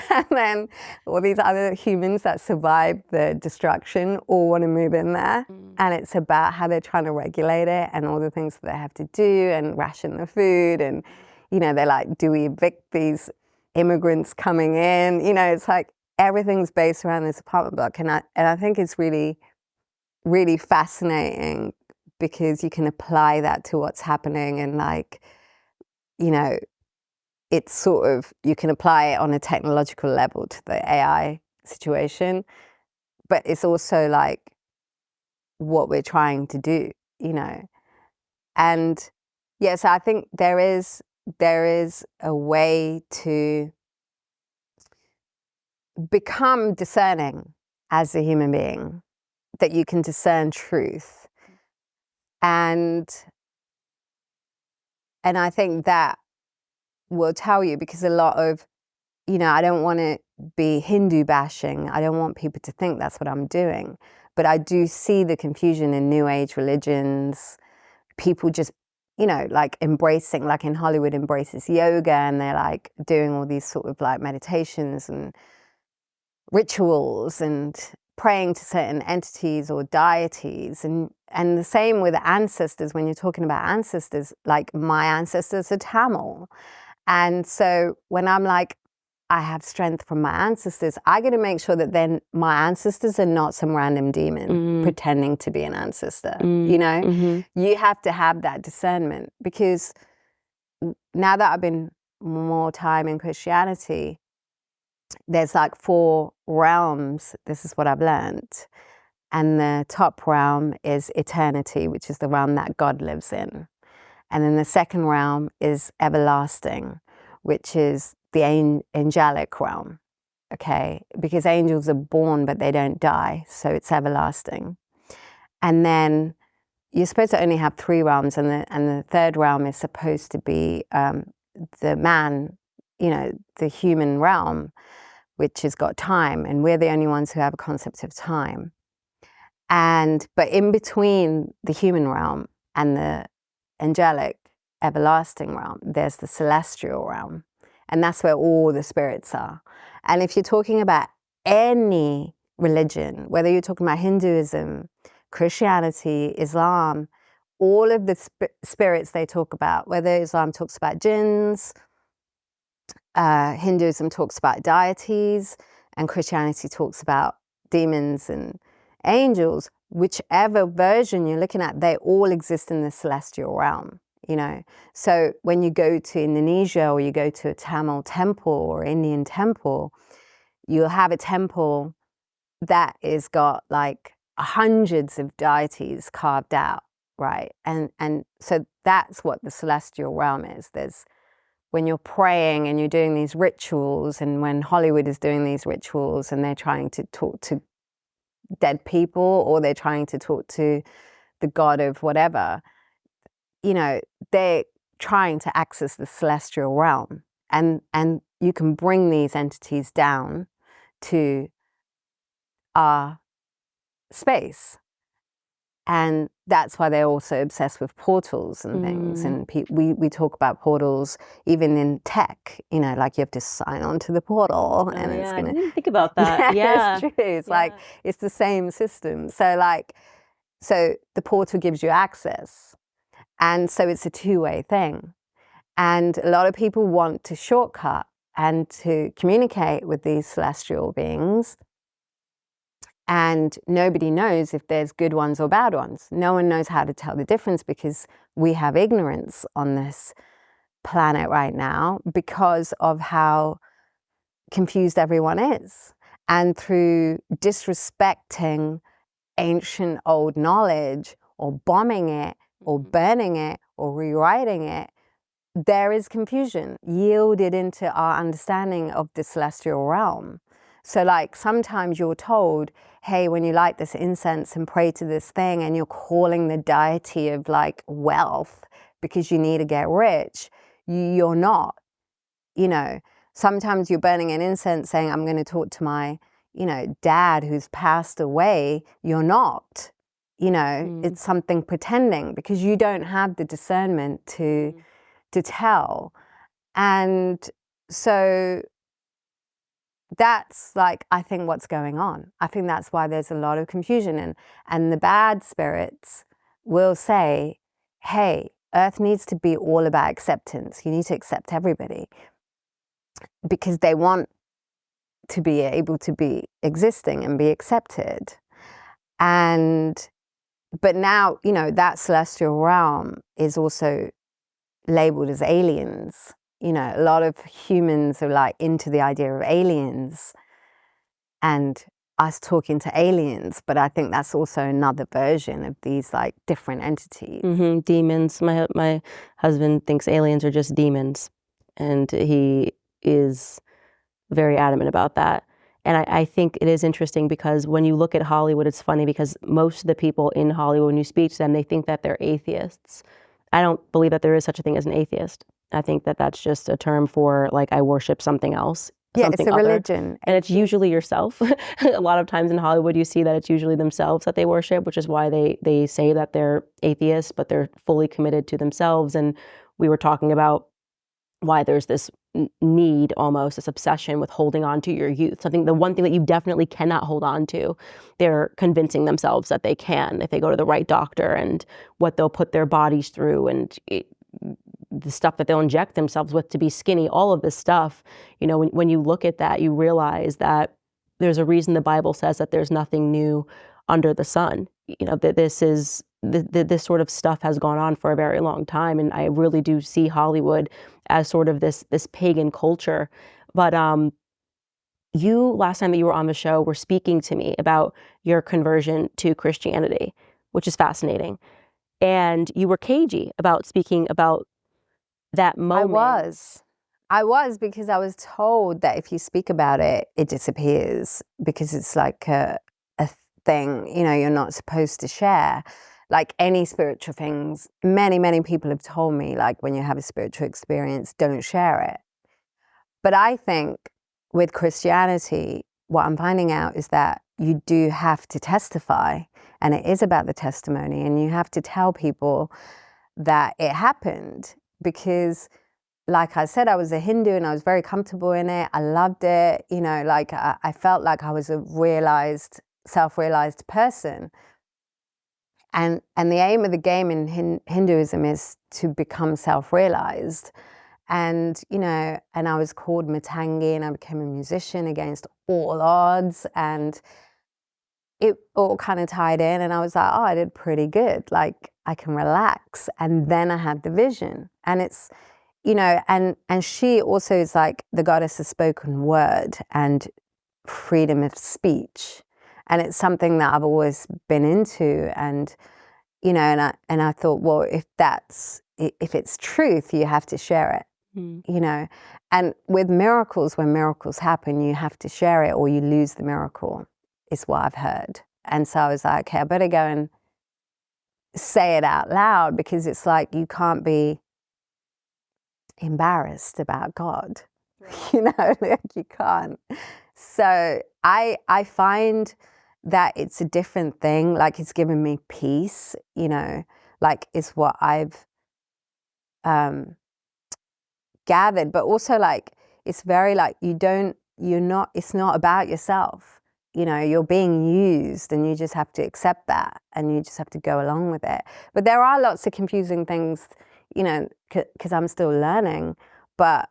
And then all these other humans that survived the destruction all want to move in there. And it's about how they're trying to regulate it and all the things that they have to do and ration the food. And, they're like, do we evict these immigrants coming in? It's like everything's based around this apartment block. And I think it's really, really fascinating because you can apply that to what's happening and like, it's sort of, you can apply it on a technological level to the AI situation, but it's also like what we're trying to do, And yes, I think there is a way to become discerning as a human being, that you can discern truth. And I think that will tell you, because a lot of, I don't want to be Hindu bashing. I don't want people to think that's what I'm doing. But I do see the confusion in New Age religions. People just, like embracing, like in Hollywood embraces yoga, and they're like doing all these sort of like meditations and rituals and praying to certain entities or deities. And the same with ancestors. When you're talking about ancestors, like my ancestors are Tamil. And so when I'm like, I have strength from my ancestors, I got to make sure that then my ancestors are not some random demon pretending to be an ancestor. You have to have that discernment, because now that I've been more time in Christianity, there's like 4 realms. This is what I've learned. And the top realm is eternity, which is the realm that God lives in. And then the second realm is everlasting, which is the angelic realm, okay? Because angels are born, but they don't die, so it's everlasting. And then you're supposed to only have 3 realms, and the third realm is supposed to be the man, the human realm, which has got time, and we're the only ones who have a concept of time. But in between the human realm and the angelic everlasting realm, there's the celestial realm, and that's where all the spirits are. And if you're talking about any religion, whether you're talking about Hinduism, Christianity, Islam, all of the spirits they talk about, whether Islam talks about jinns, Hinduism talks about deities, and Christianity talks about demons and angels, whichever version you're looking at, they all exist in the celestial realm, So when you go to Indonesia, or you go to a Tamil temple or Indian temple, you'll have a temple that is got like hundreds of deities carved out, right? And so that's what the celestial realm is. When you're praying and you're doing these rituals, and when Hollywood is doing these rituals and they're trying to talk to dead people, or they're trying to talk to the god of whatever, they're trying to access the celestial realm. And you can bring these entities down to our space. And that's why they're also obsessed with portals and things. And we talk about portals even in tech, like you have to sign on to the portal. And it's I didn't think about that. It's true. It's like, it's the same system. So the portal gives you access. And so it's a two-way thing. And a lot of people want to shortcut and to communicate with these celestial beings. And nobody knows if there's good ones or bad ones. No one knows how to tell the difference because we have ignorance on this planet right now because of how confused everyone is. And through disrespecting ancient old knowledge or bombing it or burning it or rewriting it, there is confusion yielded into our understanding of the celestial realm. So like sometimes you're told, hey, when you light this incense and pray to this thing and you're calling the deity of like wealth because you need to get rich, you're not. You know, sometimes you're burning an incense saying, I'm going to talk to my, dad who's passed away. You're not. It's something pretending because you don't have the discernment to tell. And so that's like, I think what's going on. I think that's why there's a lot of confusion. And the bad spirits will say, hey, Earth needs to be all about acceptance. You need to accept everybody because they want to be able to be existing and be accepted. But now, that celestial realm is also labeled as aliens. A lot of humans are like into the idea of aliens and us talking to aliens, but I think that's also another version of these like different entities. Demons. My husband thinks aliens are just demons, and he is very adamant about that. And I think it is interesting because when you look at Hollywood, it's funny because most of the people in Hollywood, when you speak to them, they think that they're atheists. I don't believe that there is such a thing as an atheist. I think that that's just a term for like, I worship something else. Yeah, it's a religion. And it's usually yourself. A lot of times in Hollywood, you see that it's usually themselves that they worship, which is why they say that they're atheists, but they're fully committed to themselves. And we were talking about why there's this need, almost this obsession with holding on to your youth. So I think the one thing that you definitely cannot hold on to, they're convincing themselves that they can if they go to the right doctor, and what they'll put their bodies through, and the stuff that they'll inject themselves with to be skinny, all of this stuff. When you look at that, you realize that there's a reason the Bible says that there's nothing new under the sun. That this sort of stuff has gone on for a very long time, and I really do see Hollywood as sort of this pagan culture. But you, last time that you were on the show, were speaking to me about your conversion to Christianity, which is fascinating. And you were cagey about speaking about that moment. I was because I was told that if you speak about it, it disappears because it's like a thing, you're not supposed to share. Like any spiritual things, many people have told me, like when you have a spiritual experience, don't share it. But I think with Christianity, what I'm finding out is that you do have to testify, and it is about the testimony, and you have to tell people that it happened because, like I said, I was a Hindu and I was very comfortable in it. I loved it. Like I felt like I was a self-realized person. And the aim of the game in Hinduism is to become self-realized. And, and I was called Matangi, and I became a musician against all odds. And it all kind of tied in. And I was like, oh, I did pretty good. Like, I can relax. And then I had the vision. And it's, and she also is like the goddess of spoken word and freedom of speech. And it's something that I've always been into. And, and I thought, well, if it's truth, you have to share it. And with miracles, when miracles happen, you have to share it or you lose the miracle, is what I've heard. And so I was like, okay, I better go and say it out loud, because it's like you can't be embarrassed about God. Right. Like you can't. So I find that it's a different thing. Like it's given me peace, like it's what I've gathered, but also like it's very like it's not about yourself. You're being used, and you just have to accept that, and you just have to go along with it. But there are lots of confusing things, because I'm still learning. But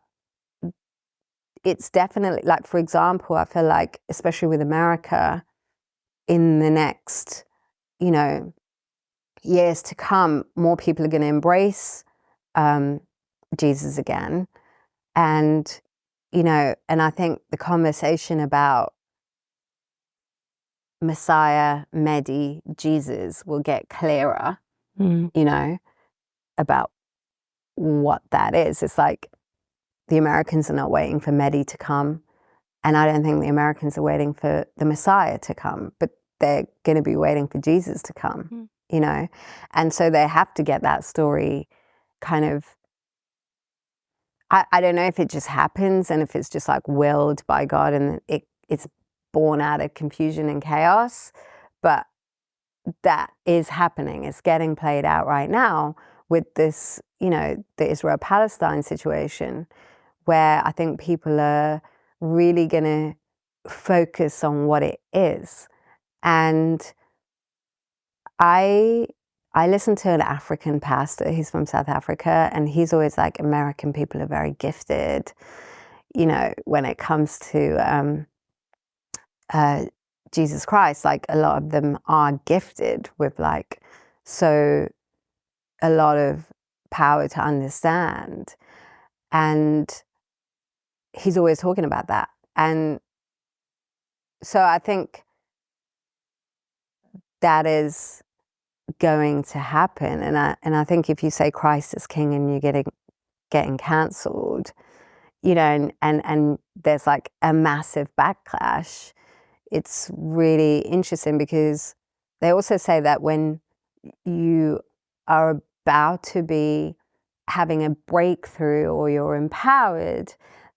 it's definitely like, for example, I feel like, especially with America, in the next, years to come, more people are going to embrace Jesus again. And, and I think the conversation about Messiah, Mehdi, Jesus will get clearer, about what that is. It's like the Americans are not waiting for Mehdi to come. And I don't think the Americans are waiting for the Messiah to come, but they're going to be waiting for Jesus to come, And so they have to get that story kind of, I don't know if it just happens and if it's just like willed by God and it's born out of confusion and chaos, but that is happening. It's getting played out right now with this, the Israel-Palestine situation, where I think people are really going to focus on what it is. And I listened to an African pastor, he's from South Africa, and he's always like, American people are very gifted, when it comes to Jesus Christ, like a lot of them are gifted with like, so a lot of power to understand. And he's always talking about that. And so I think that is going to happen. And I think if you say Christ is king and you're getting cancelled, and there's like a massive backlash, it's really interesting because they also say that when you are about to be having a breakthrough or you're empowered,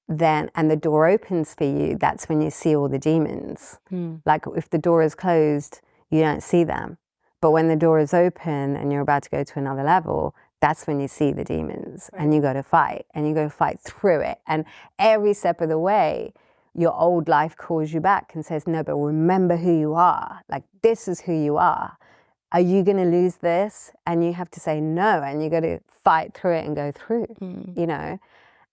then, and the door opens for you, that's when you see all the demons. Like if the door is closed, you don't see them. But when the door is open and you're about to go to another level, that's when you see the demons. Right. And you go to fight, and you go to fight through it. And every step of the way, your old life calls you back and says, no, but remember who you are. Like, this is who you are. Are you going to lose this? And you have to say no, and you got to fight through it and go through,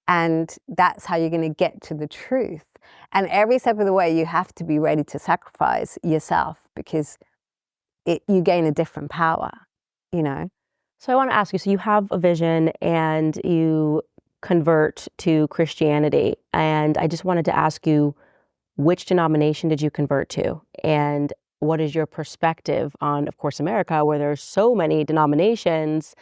And that's how you're going to get to the truth. And every step of the way, you have to be ready to sacrifice yourself because you gain a different power, So I want to ask you, so you have a vision and you convert to Christianity. And I just wanted to ask you, which denomination did you convert to? And what is your perspective on, of course, America, where there's so many denominations?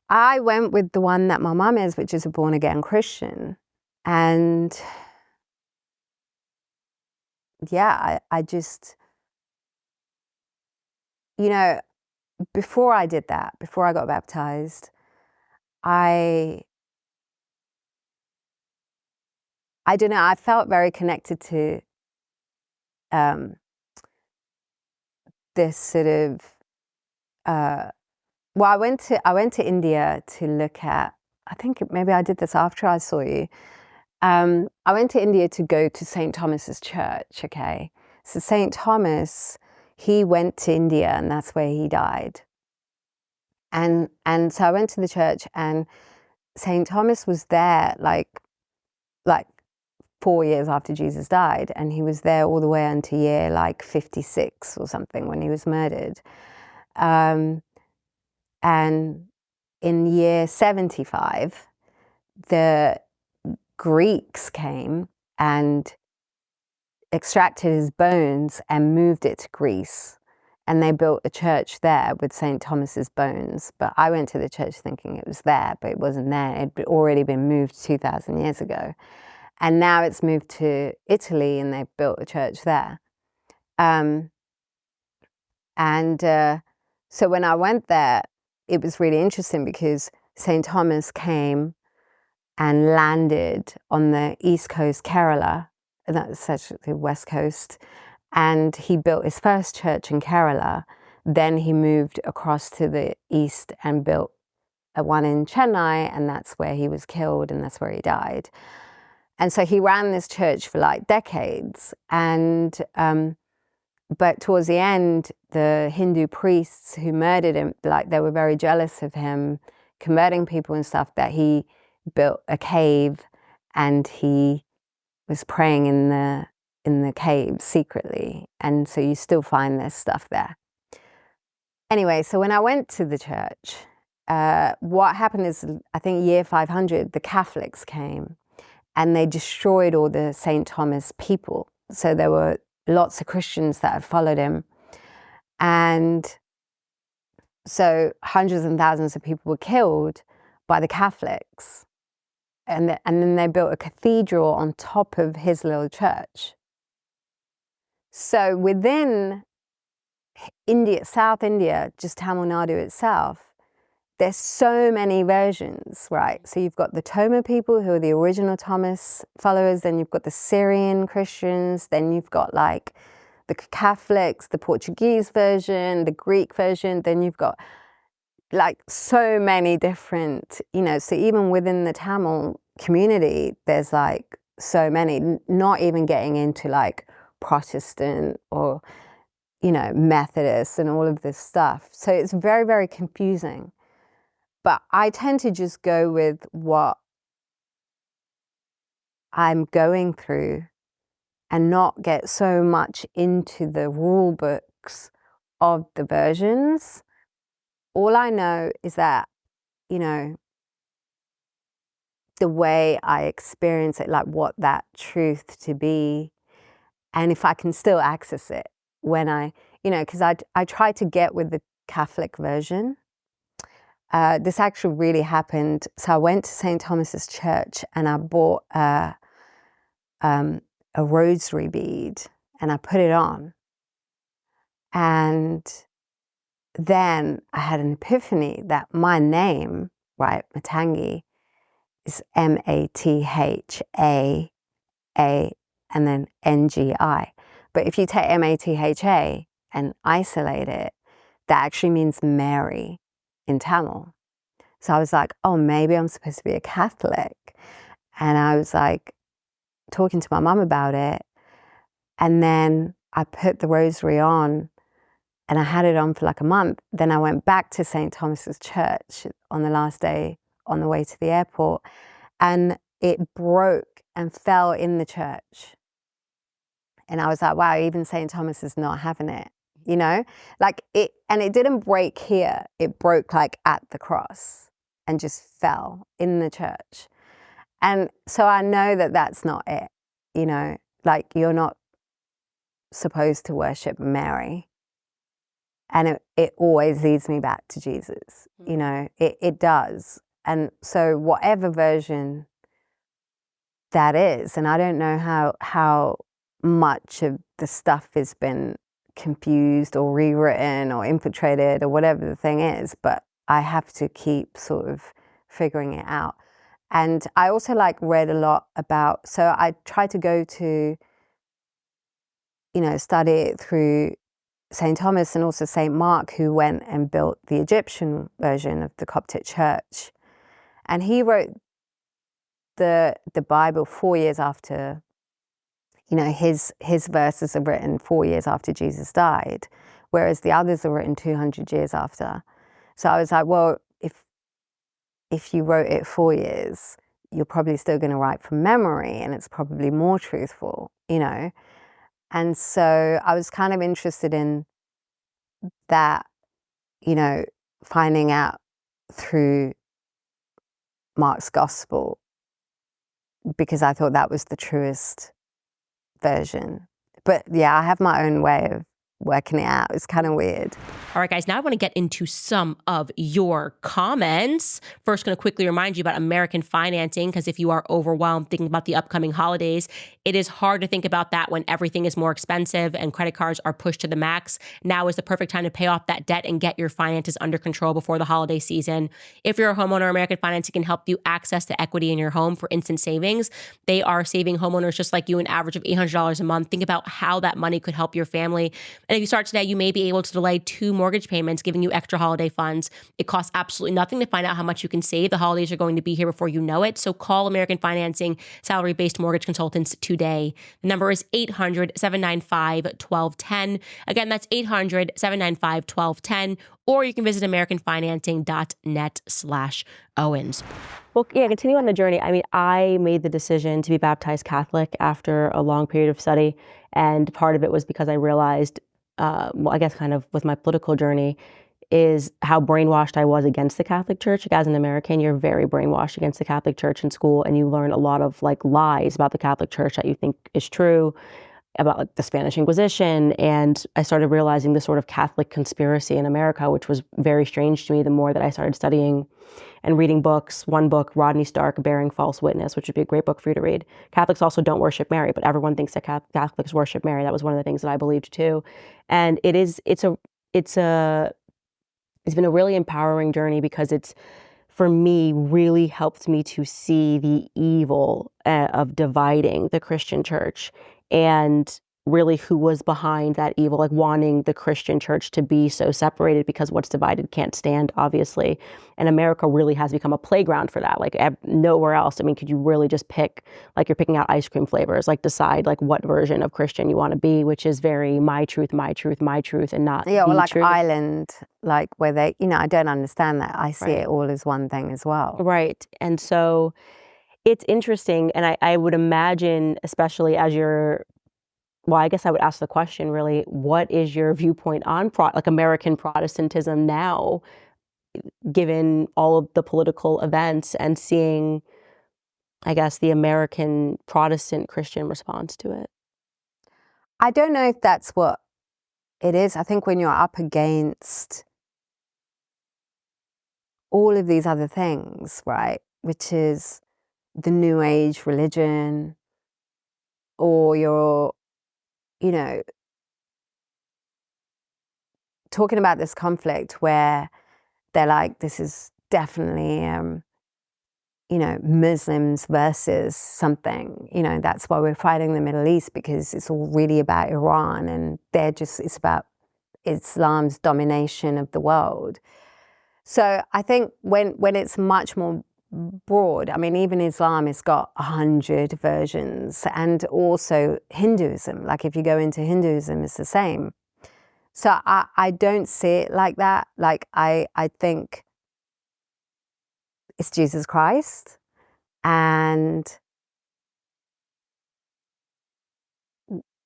I went with the one that my mom is, which is a born-again Christian. And yeah, I just, before I did that, before I got baptized, I don't know, I felt very connected to this sort of, well, I went to India to look at, I think maybe I did this after I saw you. I went to India to go to St. Thomas's church, okay? So St. Thomas, he went to India and that's where he died. And so I went to the church and St. Thomas was there like 4 years after Jesus died, and he was there all the way until year like 56 or something when he was murdered. And in year 75, the Greeks came and extracted his bones and moved it to Greece. And they built a church there with St. Thomas's bones. But I went to the church thinking it was there, but it wasn't there. It had already been moved 2,000 years ago. And now it's moved to Italy and they've built a church there. So when I went there, it was really interesting because St. Thomas came and landed on the east coast, Kerala, that's actually the west coast, and he built his first church in Kerala. Then he moved across to the east and built one in Chennai, and that's where he was killed and that's where he died. And so he ran this church for like decades. And but towards the end, the Hindu priests who murdered him, like they were very jealous of him converting people and stuff, that he built a cave and he was praying in the in the caves secretly. And so you still find this stuff there. Anyway, so when I went to the church, what happened is, I think year 500, the Catholics came and they destroyed all the St. Thomas people. So there were lots of Christians that had followed him. And so hundreds and thousands of people were killed by the Catholics. And then they built a cathedral on top of his little church. So within India, South India, just Tamil Nadu itself, there's so many versions, right? So you've got the Toma people who are the original Thomas followers, then you've got the Syrian Christians, then you've got like the Catholics, the Portuguese version, the Greek version, then you've got like so many different, so even within the Tamil community, there's like so many, not even getting into like Protestant or, Methodist and all of this stuff. So it's very, very confusing. But I tend to just go with what I'm going through and not get so much into the rule books of the versions. All I know is that, the way I experience it, like what that truth to be, and if I can still access it when because I try to get with the Catholic version. This actually really happened. So I went to St. Thomas's Church and I bought a rosary bead and I put it on. And then I had an epiphany that my name, right, Matangi, is M-A-T-H-A-A and then N-G-I. But if you take M-A-T-H-A and isolate it, that actually means Mary in Tamil. So I was like, oh, maybe I'm supposed to be a Catholic. And I was like talking to my mum about it. And then I put the rosary on and I had it on for like a month. Then I went back to St. Thomas's Church on the last day on the way to the airport, and it broke and fell in the church. And I was like, wow, even St. Thomas is not having it, like it, and it didn't break here. It broke like at the cross and just fell in the church. And so I know that that's not it, like you're not supposed to worship Mary. And it always leads me back to Jesus, it does. And so whatever version that is, and I don't know how much of the stuff has been confused or rewritten or infiltrated or whatever the thing is, but I have to keep sort of figuring it out. And I also read a lot about, so I tried to go to, study it through St. Thomas and also St. Mark, who went and built the Egyptian version of the Coptic Church. And he wrote the Bible 4 years after, his verses are written 4 years after Jesus died, whereas the others are written 200 years after. So I was like, well, if you wrote it 4 years, you're probably still going to write from memory, and it's probably more truthful, And so I was kind of interested in that, finding out through Mark's gospel, because I thought that was the truest version. But yeah, I have my own way of working it out. It's kind of weird. All right, guys, now I want to get into some of your comments. First, going to quickly remind you about American financing, because if you are overwhelmed thinking about the upcoming holidays, it is hard to think about that when everything is more expensive and credit cards are pushed to the max. Now is the perfect time to pay off that debt and get your finances under control before the holiday season. If you're a homeowner, American Financing can help you access the equity in your home for instant savings. They are saving homeowners just like you an average of $800 a month. Think about how that money could help your family And if you start today, you may be able to delay 2 mortgage payments, giving you extra holiday funds. It costs absolutely nothing to find out how much you can save. The holidays are going to be here before you know it. So call American Financing salary-based mortgage consultants today. The number is 800-795-1210. Again, that's 800-795-1210. Or you can visit americanfinancing.net/Owens. Well, yeah, continue on the journey. I mean, I made the decision to be baptized Catholic after a long period of study. And part of it was because I realized, well, I guess kind of with my political journey, is how brainwashed I was against the Catholic Church. Like, as an American, you're very brainwashed against the Catholic Church in school, and you learn a lot of like lies about the Catholic Church that you think is true, about like the Spanish Inquisition. And I started realizing the sort of Catholic conspiracy in America, which was very strange to me the more that I started studying and reading books. One book, Rodney Stark, Bearing False Witness, which would be a great book for you to read. Catholics also don't worship Mary, but everyone thinks that Catholics worship Mary. That was one of the things that I believed too. And it's been a really empowering journey, because it's, for me, really helped me to see the evil of dividing the Christian church, and really who was behind that evil, like wanting the Christian church to be so separated, because what's divided can't stand, obviously. And America really has become a playground for that. Like nowhere else. I mean, could you really just pick, like you're picking out ice cream flavors, like decide like what version of Christian you want to be, which is very my truth, my truth, my truth, and not Yeah, or the like truth. Ireland, like where they, I don't understand that. I see it all as one thing as well. Right. And so it's interesting. And I would imagine, especially as you're, well, I guess I would ask the question really, what is your viewpoint on like American Protestantism now, given all of the political events, and seeing, I guess, the American Protestant Christian response to it? I don't know if that's what it is. I think when you're up against all of these other things, right, which is the New Age religion, or you're, talking about this conflict where they're like, this is definitely, Muslims versus something, that's why we're fighting the Middle East, because it's all really about Iran, and it's about Islam's domination of the world. So I think when it's much more broad, I mean, even Islam has got 100 versions, and also Hinduism. Like if you go into Hinduism, it's the same. So I don't see it like that. Like I think it's Jesus Christ, and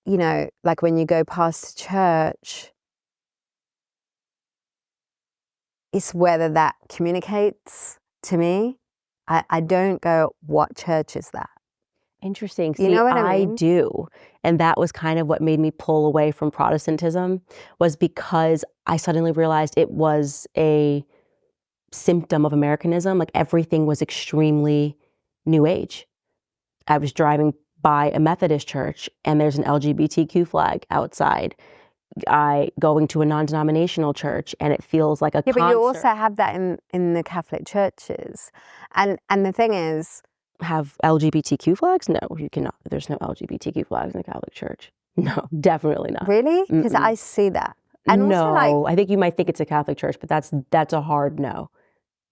like when you go past church, it's whether that communicates to me. I don't go, what church is that? Interesting. You See, know what I I mean? do. And that was kind of what made me pull away from Protestantism, was because I suddenly realized it was a symptom of Americanism. Like everything was extremely New Age. I was driving by a Methodist church and there's an LGBTQ flag outside. Going to a non-denominational church and it feels like a concert. But you also have that in the Catholic churches. And the thing is, have LGBTQ flags? No, you cannot. There's no LGBTQ flags in the Catholic Church. No, definitely not. Really? Because I see that. And no, also, like, I think you might think it's a Catholic church, but that's a hard no.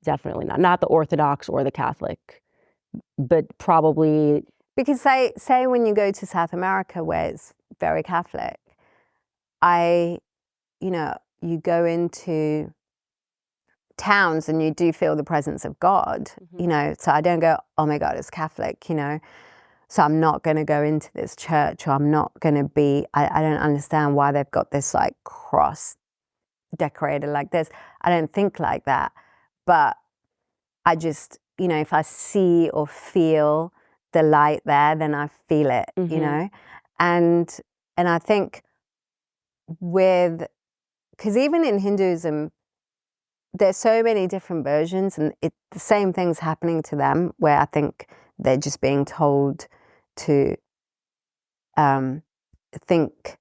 Definitely not. Not the Orthodox or the Catholic, but probably. Because say when you go to South America where it's very Catholic, you go into towns and you do feel the presence of God, so I don't go, oh my God, it's Catholic, so I'm not going to go into this church, or I'm not going to be, I don't understand why they've got this like cross decorated like this. I don't think like that, but I just, if I see or feel the light there, then I feel it, and I think because even in Hinduism, there's so many different versions, and the same thing's happening to them, where I think they're just being told to think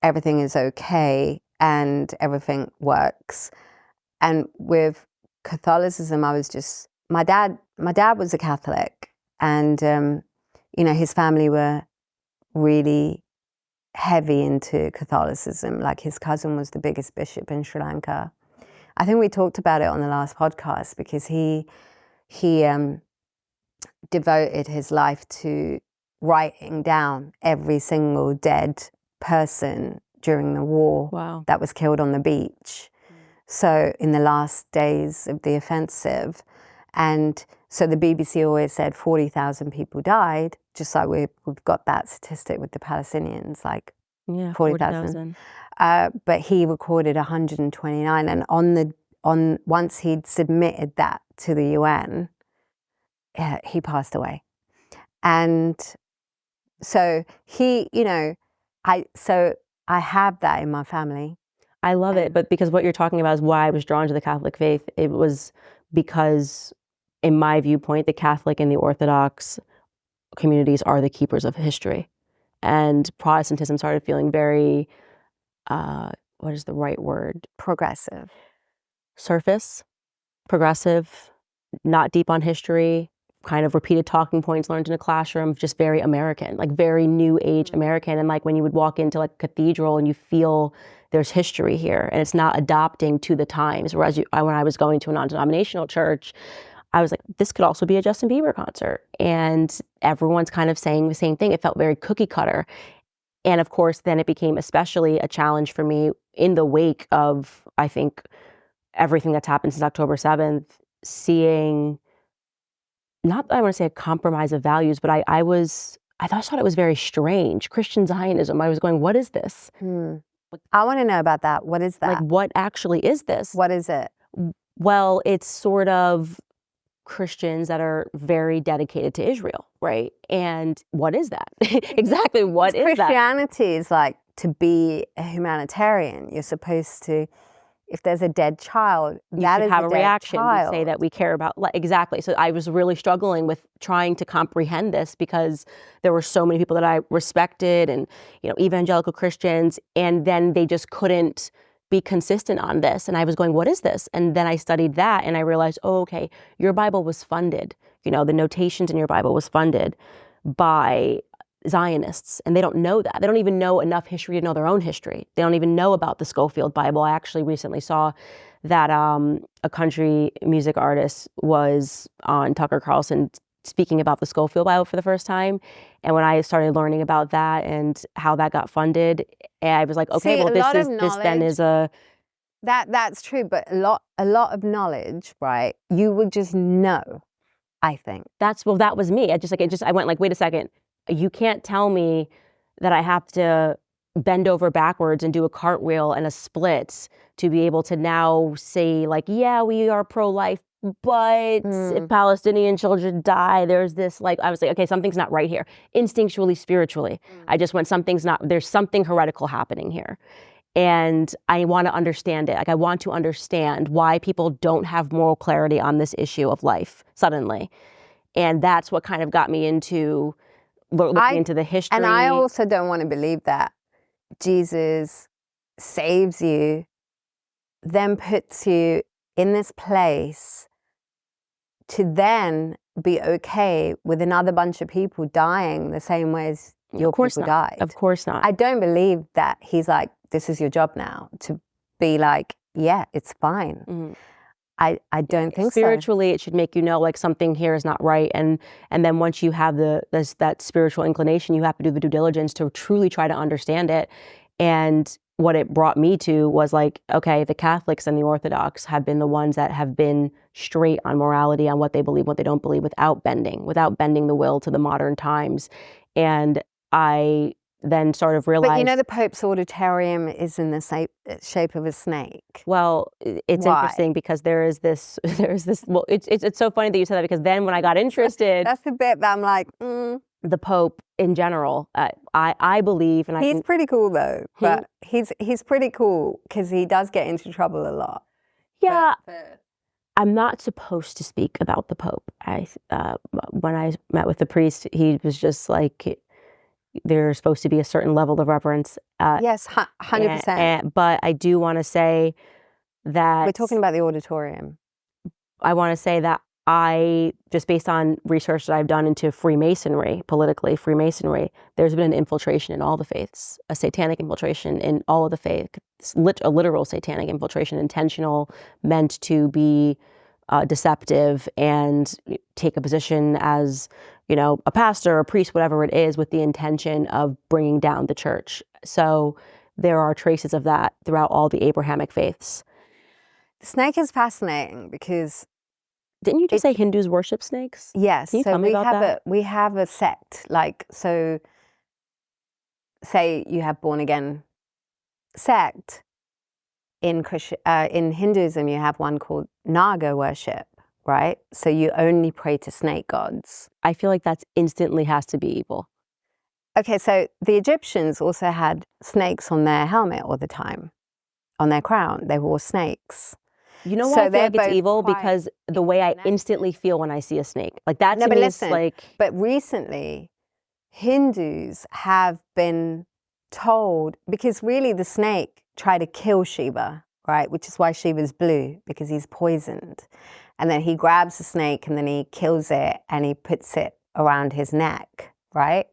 everything is okay and everything works. And with Catholicism, my dad was a Catholic, and his family were really heavy into Catholicism. Like his cousin was the biggest bishop in Sri Lanka. I think we talked about it on the last podcast because he devoted his life to writing down every single dead person during the war that was killed on the beach. So in the last days of the offensive. And so the BBC always said 40,000 people died, just like we've got that statistic with the Palestinians, like 40,000. But he recorded 129, and once he'd submitted that to the UN, he passed away. And so he, I have that in my family. I love it, but because what you're talking about is why I was drawn to the Catholic faith. It was because, in my viewpoint, the Catholic and the Orthodox communities are the keepers of history. And Protestantism started feeling very, what is the right word? Progressive. Surface, progressive, not deep on history, kind of repeated talking points learned in a classroom, just very American, like very new age American. And like when you would walk into like a cathedral and you feel there's history here and it's not adopting to the times. Whereas when I was going to a non-denominational church, I was like, this could also be a Justin Bieber concert. And everyone's kind of saying the same thing. It felt very cookie cutter. And of course, then it became especially a challenge for me in the wake of, I think, everything that's happened since October 7th, seeing, not that I want to say a compromise of values, but I thought it was very strange. Christian Zionism. I was going, what is this? I want to know about that. What is that? Like, what actually is this? What is it? Well, it's sort of Christians that are very dedicated to Israel, right? And what is that? Exactly, what is that? Christianity is like to be a humanitarian. You're supposed to, if there's a dead child, that is have a reaction. Child. We say that we care about, exactly. So I was really struggling with trying to comprehend this because there were so many people that I respected and, evangelical Christians, and then they just couldn't be consistent on this. And I was going, what is this? And then I studied that and I realized, oh, okay, your Bible was funded. The notations in your Bible was funded by Zionists, and they don't know that. They don't even know enough history to know their own history. They don't even know about the Schofield Bible. I actually recently saw that a country music artist was on Tucker Carlson speaking about the Schofield Bible for the first time. And when I started learning about that and how that got funded, I was like, okay, this then is a... That's true, but a lot of knowledge, right? You would just know, I think. That was me. I went like, wait a second. You can't tell me that I have to bend over backwards and do a cartwheel and a split to be able to now say like, yeah, we are pro-life, but if Palestinian children die, there's this I was like, okay, something's not right here. Instinctually, spiritually. I just went, there's something heretical happening here. And I want to understand it. Like I want to understand why people don't have moral clarity on this issue of life suddenly. And that's what kind of got me into looking into the history. And I also don't want to believe that Jesus saves you, then puts you in this place to then be okay with another bunch of people dying the same way as your people died. Of course not. I don't believe that he's like, this is your job now, to be like, yeah, it's fine. Mm-hmm. I don't think spiritually, it should make you know like something here is not right, and then once you have that spiritual inclination, you have to do the due diligence to truly try to understand it. And what it brought me to was like, okay, the Catholics and the Orthodox have been the ones that have been straight on morality, on what they believe, what they don't believe, without bending the will to the modern times. And I then sort of realized... But the Pope's auditorium is in the shape of a snake. Well, it's interesting because there's this, well, it's so funny that you said that, because then when I got interested... That's the bit that I'm like, The Pope in general, I believe... and he's pretty cool though, but he's pretty cool because he does get into trouble a lot. Yeah. I'm not supposed to speak about the Pope. When I met with the priest, he was just like... There's supposed to be a certain level of reverence. Yes, 100%. But I do want to say that... We're talking about the auditorium. I want to say that just based on research that I've done into Freemasonry, politically Freemasonry, there's been an infiltration in all the faiths, a satanic infiltration in all of the faiths, a literal satanic infiltration, intentional, meant to be deceptive and take a position as, a pastor, a priest, whatever it is, with the intention of bringing down the church. So there are traces of that throughout all the Abrahamic faiths. The snake is fascinating because didn't you just say Hindus worship snakes? Yes. Can you so tell me about that? we have a sect, so say you have born again sect in Hinduism, you have one called Naga worship, right? So you only pray to snake gods. I feel like that's instantly has to be evil. Okay, so the Egyptians also had snakes on their helmet all the time, on their crown. They wore snakes. You know why I feel like it's evil? Because the way I instantly feel when I see a snake. Like that to me is like... But recently, Hindus have been told, because really the snake tried to kill Shiva, right? Which is why Shiva's blue, because he's poisoned. And then he grabs the snake and then he kills it and he puts it around his neck, right?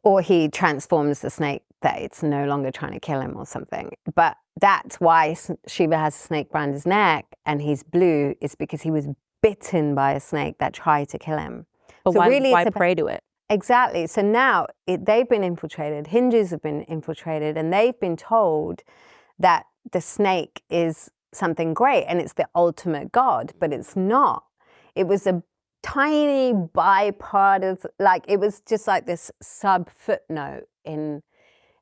Or he transforms the snake that it's no longer trying to kill him or something. But that's why Shiva has a snake around his neck and he's blue, is because he was bitten by a snake that tried to kill him. But so why pray to it? Exactly. So now they've been infiltrated, Hindus have been infiltrated, and they've been told that the snake is something great and it's the ultimate god, but it's not. It was a tiny byproduct, it was just like this sub footnote in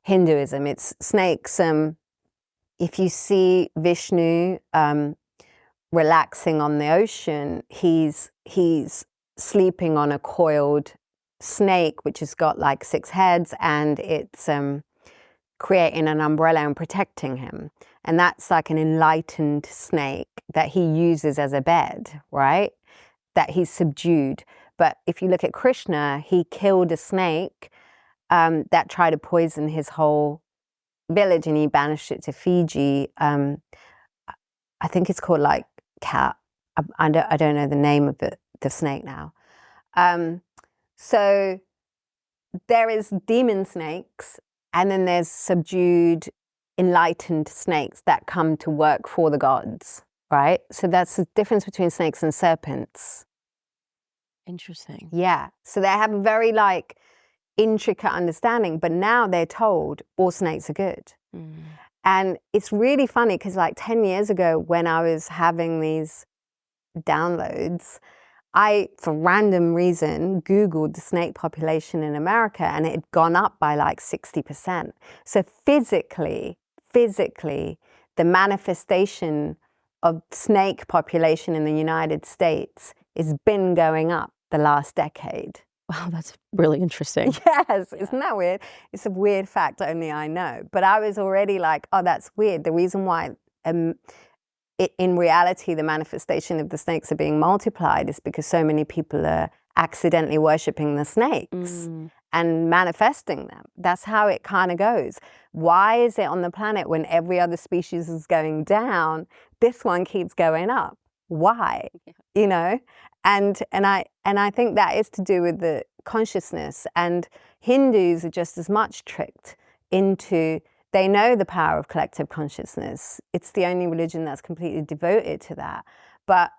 Hinduism. It's snakes. If you see Vishnu relaxing on the ocean, he's sleeping on a coiled snake, which has got 6 heads, and it's creating an umbrella and protecting him. And that's like an enlightened snake that he uses as a bed, right? That he's subdued. But if you look at Krishna, he killed a snake that tried to poison his whole village, and he banished it to Fiji. I think it's called cat. I don't know the name of the snake now. So there is demon snakes, and then there's subdued, enlightened snakes that come to work for the gods, right? So that's the difference between snakes and serpents. Interesting. Yeah. So they have a very intricate understanding, but now they're told all snakes are good. Mm. And it's really funny because 10 years ago when I was having these downloads, I, for random reason, Googled the snake population in America, and it had gone up by 60%. So physically, the manifestation of snake population in the United States has been going up the last decade. Wow, that's really interesting. Yes, isn't that weird? It's a weird fact only I know. But I was already oh, that's weird. The reason why in reality, the manifestation of the snakes are being multiplied is because so many people are accidentally worshipping the snakes and manifesting them. That's how it kind of goes. Why is it on the planet when every other species is going down, this one keeps going up? Why? Yeah. And I think that is to do with the consciousness. And Hindus are just as much tricked into... They know the power of collective consciousness. It's the only religion that's completely devoted to that. But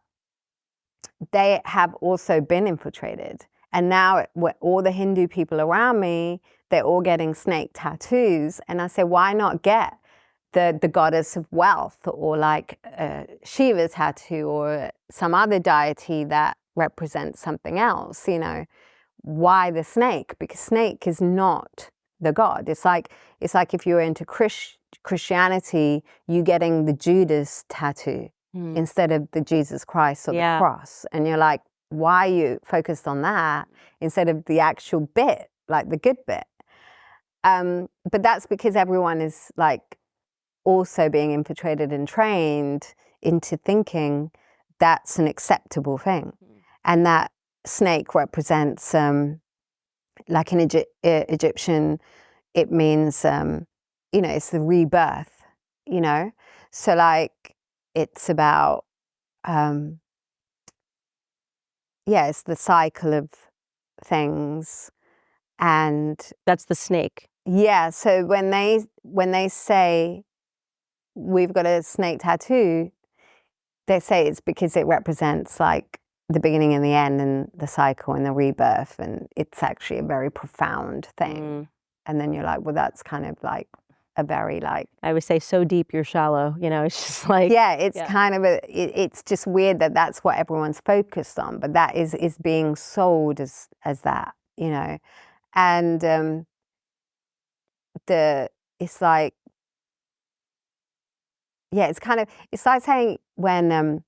they have also been infiltrated. And now all the Hindu people around me, they're all getting snake tattoos. And I say, why not get the goddess of wealth, or Shiva's tattoo, or some other deity that represents something else? Why the snake? Because snake is not the god. It's like if you're into Christianity, you getting the Judas tattoo instead of the Jesus Christ or the cross, and you're like, why are you focused on that instead of the actual bit, the good bit? But that's because everyone is also being infiltrated and trained into thinking that's an acceptable thing, and that snake represents in Egyptian, it means, it's the rebirth, So it's about yeah, it's the cycle of things. And That's the snake. yeah, so when they say we've got a snake tattoo, they say it's because it represents like the beginning and the end and the cycle and the rebirth, and it's actually a very profound thing. And then you're like, well, that's kind of like a very like, I would say so deep you're shallow, you know, it's just like, yeah, it's kind of it's just weird that that's what everyone's focused on, but that is being sold as that, you know. And it's like, yeah, it's kind of, it's like saying when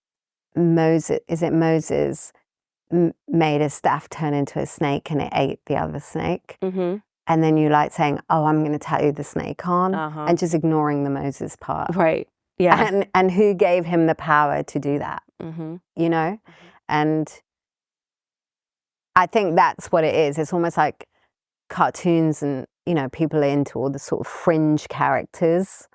Moses made a staff turn into a snake and it ate the other snake. And then you like saying, oh, I'm going to tattoo the snake on, and just ignoring the Moses part. Right. Yeah. And who gave him the power to do that, you know? And I think that's what it is. It's almost like cartoons and, you know, people are into all the sort of fringe characters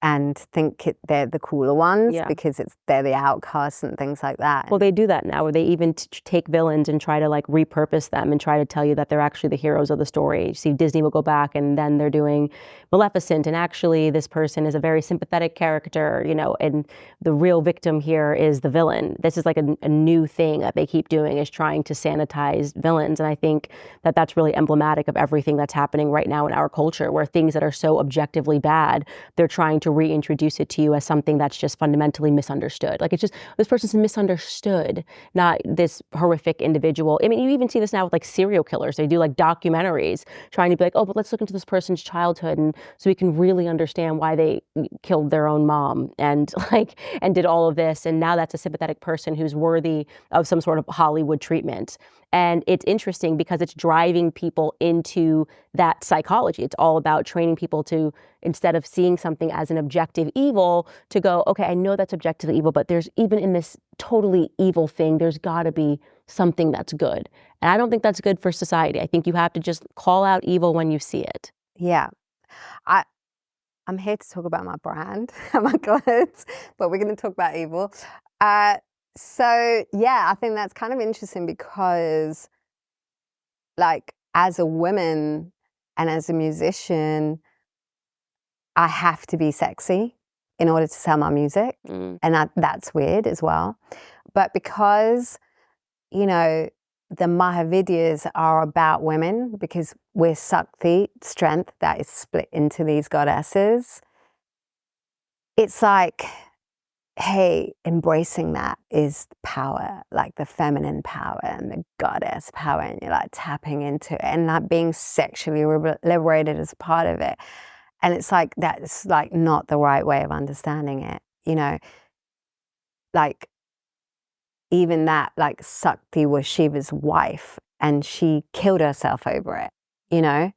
and think they're the cooler ones because they're the outcasts and things like that. Well, they do that now, where they even take villains and try to like repurpose them and try to tell you that they're actually the heroes of the story. You see, Disney will go back and then they're doing Maleficent, and actually this person is a very sympathetic character, you know, and the real victim here is the villain. This is like a new thing that they keep doing, is trying to sanitize villains. And I think that that's really emblematic of everything that's happening right now in our culture, where things that are so objectively bad, they're trying to reintroduce it to you as something that's just fundamentally misunderstood. Like, it's just, this person's misunderstood, not this horrific individual. I mean, you even see this now with like serial killers. They do like documentaries trying to be like, oh, but let's look into this person's childhood, and so we can really understand why they killed their own mom and did all of this. And now that's a sympathetic person who's worthy of some sort of Hollywood treatment. And it's interesting because it's driving people into that psychology. It's all about training people to, instead of seeing something as an objective evil, to go, okay, I know that's objectively evil, but there's, even in this totally evil thing, there's got to be something that's good. And I don't think that's good for society. I think you have to just call out evil when you see it. Yeah. I'm here to talk about my brand and my clothes, but we're going to talk about evil. So yeah, I think that's kind of interesting because, like, as a woman and as a musician, I have to be sexy in order to sell my music. And that's weird as well. But because, you know, the M.I.A videos are about women, because we're Shakti, strength, that is split into these goddesses. It's like, hey, embracing that is power, like the feminine power and the goddess power, and you're like tapping into it and like being sexually liberated as part of it. And it's like, that's like not the right way of understanding it, you know? Like, even that, like, Shakti was Shiva's wife and she killed herself over it, you know?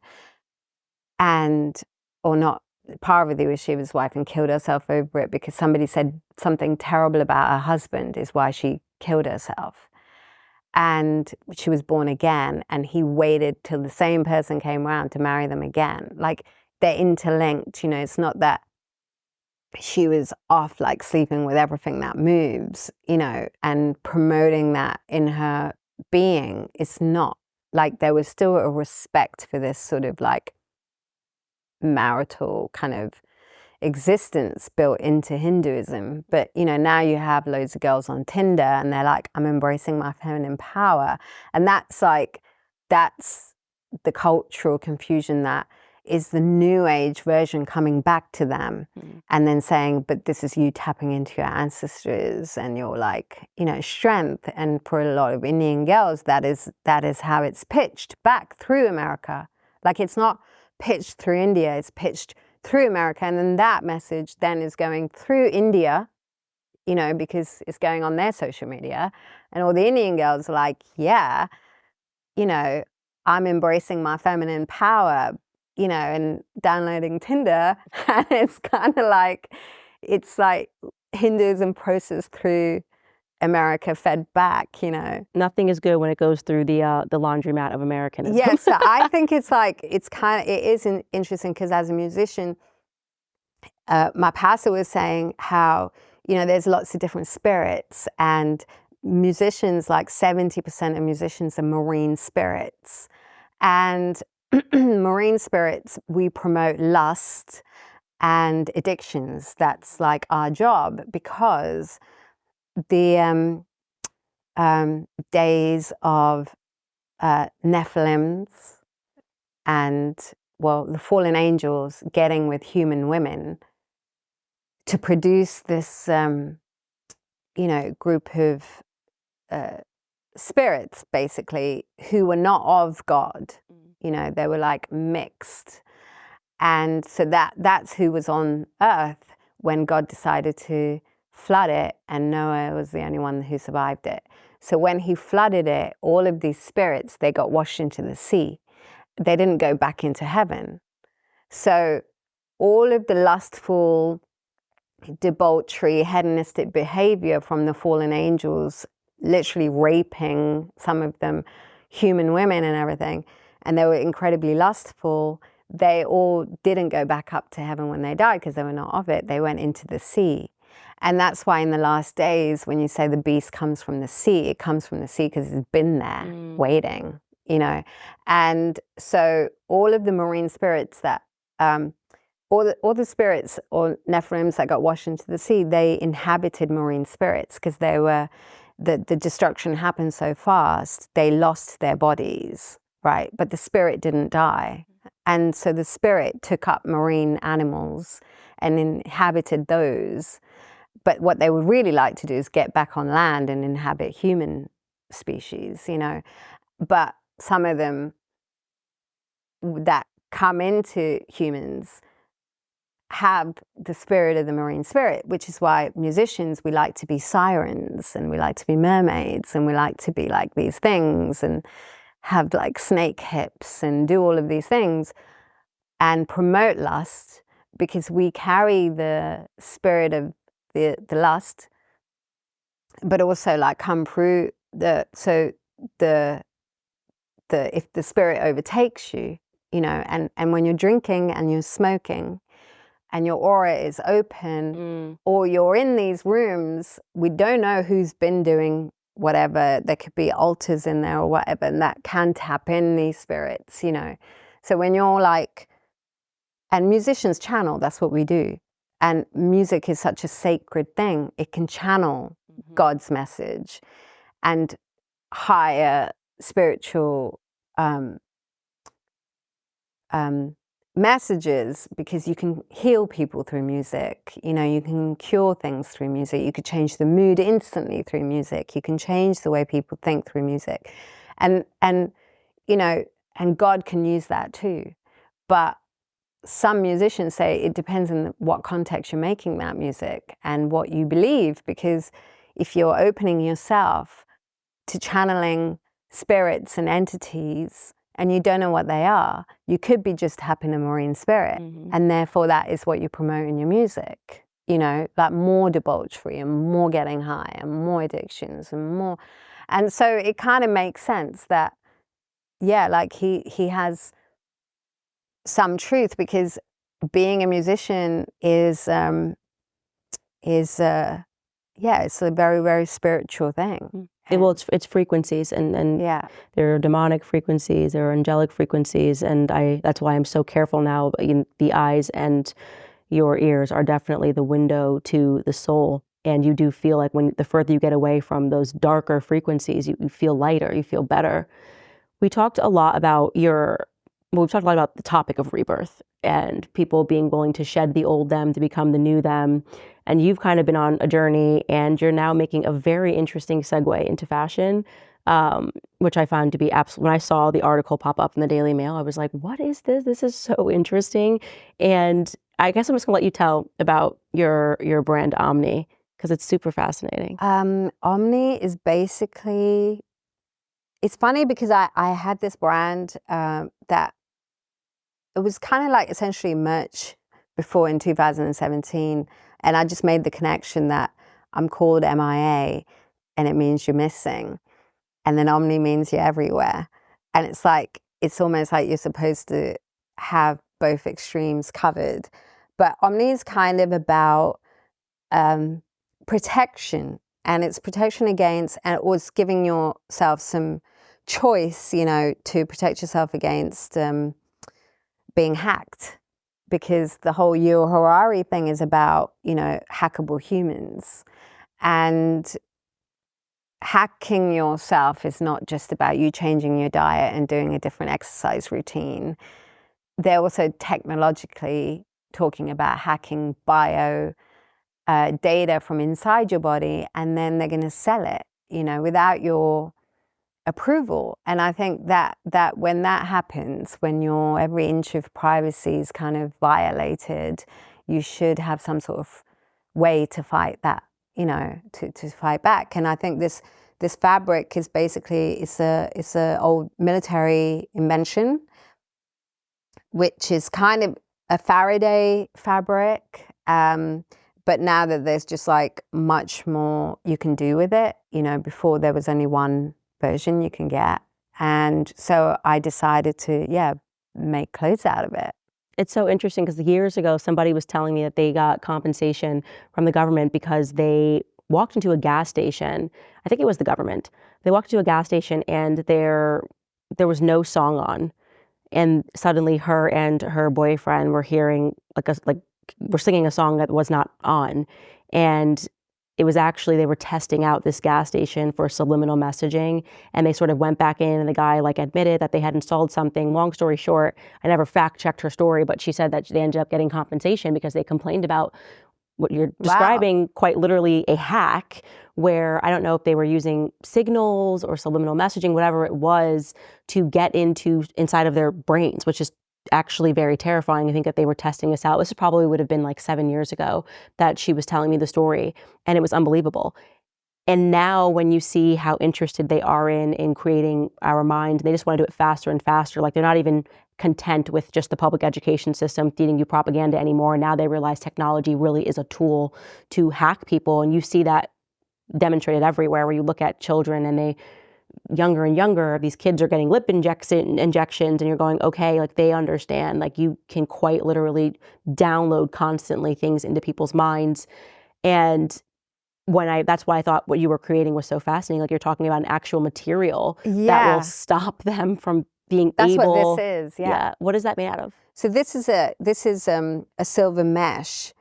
And, or not, Parvati was Shiva's wife and killed herself over it because somebody said something terrible about her husband is why she killed herself. And she was born again, and he waited till the same person came around to marry them again. Like, they're interlinked, you know? It's not that she was off like sleeping with everything that moves, you know, and promoting that in her being. It's not like, there was still a respect for this sort of like marital kind of existence built into Hinduism. But, you know, now you have loads of girls on Tinder and they're like, I'm embracing my feminine power. And that's like, that's the cultural confusion that is the new age version coming back to them and then saying, but this is you tapping into your ancestors and your, like, you know, strength. And for a lot of Indian girls, that is how it's pitched back through America. Like, it's not pitched through India, it's pitched through America. And then that message then is going through India, you know, because it's going on their social media. And all the Indian girls are like, yeah, you know, I'm embracing my feminine power, you know, and downloading Tinder. And it's kind of like, it's like Hinduism processed through America, fed back, you know. Nothing is good when it goes through the laundromat of Americanism. Yeah, so I think it's like, it is interesting because as a musician, my pastor was saying how, you know, there's lots of different spirits, and musicians, like 70% of musicians are marine spirits. And marine spirits, we promote lust and addictions. That's like our job, because the days of Nephilims and, well, the fallen angels getting with human women to produce this, group of spirits, basically, who were not of God. They were like mixed. And so that's who was on earth when God decided to flood it, and Noah was the only one who survived it. So when he flooded it, all of these spirits, they got washed into the sea. They didn't go back into heaven. So all of the lustful, debauchery, hedonistic behavior from the fallen angels, literally raping, some of them, human women and everything, and they were incredibly lustful, they all didn't go back up to heaven when they died because they were not of it. They went into the sea. And that's why in the last days, when you say the beast comes from the sea, it comes from the sea because it's been there waiting, And so all of the marine spirits that, all the spirits or Nephilims that got washed into the sea, they inhabited marine spirits because they were, the destruction happened so fast, they lost their bodies, right? But the spirit didn't die. And so the spirit took up marine animals and inhabited those. But what they would really like to do is get back on land and inhabit human species, But some of them that come into humans have the spirit of the marine spirit, which is why musicians, we like to be sirens and we like to be mermaids and we like to be like these things and have like snake hips and do all of these things and promote lust, because we carry the spirit of the lust, but also like come through if the spirit overtakes you, and when you're drinking and you're smoking and your aura is open, or you're in these rooms, we don't know who's been doing whatever. There could be altars in there or whatever, and that can tap in these spirits, So when you're like, and musicians channel, that's what we do. And music is such a sacred thing. It can channel God's message and higher spiritual messages, because you can heal people through music. You can cure things through music. You could change the mood instantly through music. You can change the way people think through music. And God can use that too. But some musicians say it depends on what context you're making that music and what you believe, because if you're opening yourself to channeling spirits and entities and you don't know what they are, you could be just tapping a marine spirit, and therefore that is what you promote in your music, like more debauchery and more getting high and more addictions and more. And so it kind of makes sense that, like he has some truth, because being a musician is it's a very, very spiritual thing. Well, it's frequencies, and there are demonic frequencies, there are angelic frequencies, and that's why I'm so careful now. The eyes and your ears are definitely the window to the soul, and you do feel like when the further you get away from those darker frequencies, you feel lighter, you feel better. We talked a lot about we've talked a lot about the topic of rebirth and people being willing to shed the old them to become the new them. And you've kind of been on a journey, and you're now making a very interesting segue into fashion, which I found to be absolutely, when I saw the article pop up in the Daily Mail, I was like, what is this? This is so interesting. And I guess I'm just gonna let you tell about your brand Omni, because it's super fascinating. Omni is basically, it's funny because I had this brand that it was kind of like essentially merch before in 2017. And I just made the connection that I'm called M.I.A, and it means you're missing. And then Omni means you're everywhere. And it's almost like you're supposed to have both extremes covered. But Omni is kind of about protection and it's protection against, and it was giving yourself some choice, you know, to protect yourself against being hacked, because the whole Yuval Harari thing is about, you know, hackable humans. And hacking yourself is not just about you changing your diet and doing a different exercise routine. They're also technologically talking about hacking bio data from inside your body, and then they're going to sell it, you know, without your approval. And I think that when that happens, when your every inch of privacy is kind of violated, you should have some sort of way to fight that, you know, to fight back. And I think this fabric is basically, it's a old military invention, which is kind of a Faraday fabric. But now that there's just like much more you can do with it, you know, before there was only one version you can get. And so I decided to, make clothes out of it. It's so interesting because years ago, somebody was telling me that they got compensation from the government because they walked into a gas station. I think it was the government. They walked into a gas station and there was no song on. And suddenly her and her boyfriend were hearing were singing a song that was not on. And it was actually, they were testing out this gas station for subliminal messaging, and they sort of went back in, and the guy like admitted that they had installed something. Long story short, I never fact checked her story, but she said that they ended up getting compensation because they complained about what you're describing, quite literally a hack, where I don't know if they were using signals or subliminal messaging, whatever it was, to get inside of their brains, which is actually very terrifying. I think that they were testing this out. This probably would have been like 7 years ago that she was telling me the story, and it was unbelievable. And now when you see how interested they are in creating our mind, they just want to do it faster and faster. Like they're not even content with just the public education system feeding you propaganda anymore. And now they realize technology really is a tool to hack people. And you see that demonstrated everywhere, where you look at children and they younger and younger, these kids are getting lip injections, and you're going, okay, like they understand, like you can quite literally download constantly things into people's minds. And that's why I thought what you were creating was so fascinating. Like you're talking about an actual material that will stop them from being That's able. what this is. Yeah. What is that made out of? So this is a silver mesh,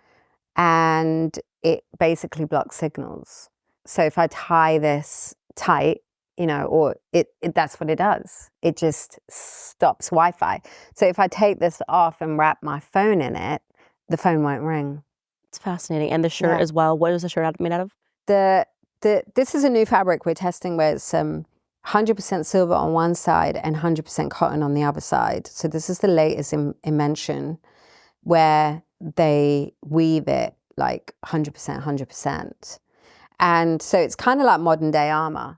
and it basically blocks signals. So if I tie this tight, you know, or it that's what it does. It just stops Wi-Fi. So if I take this off and wrap my phone in it, the phone won't ring. It's fascinating. And the shirt as well. What is the shirt made out of? This is a new fabric we're testing, where it's 100% silver on one side and 100% cotton on the other side. So this is the latest invention, where they weave it like 100%, 100%. And so it's kind of like modern day armor.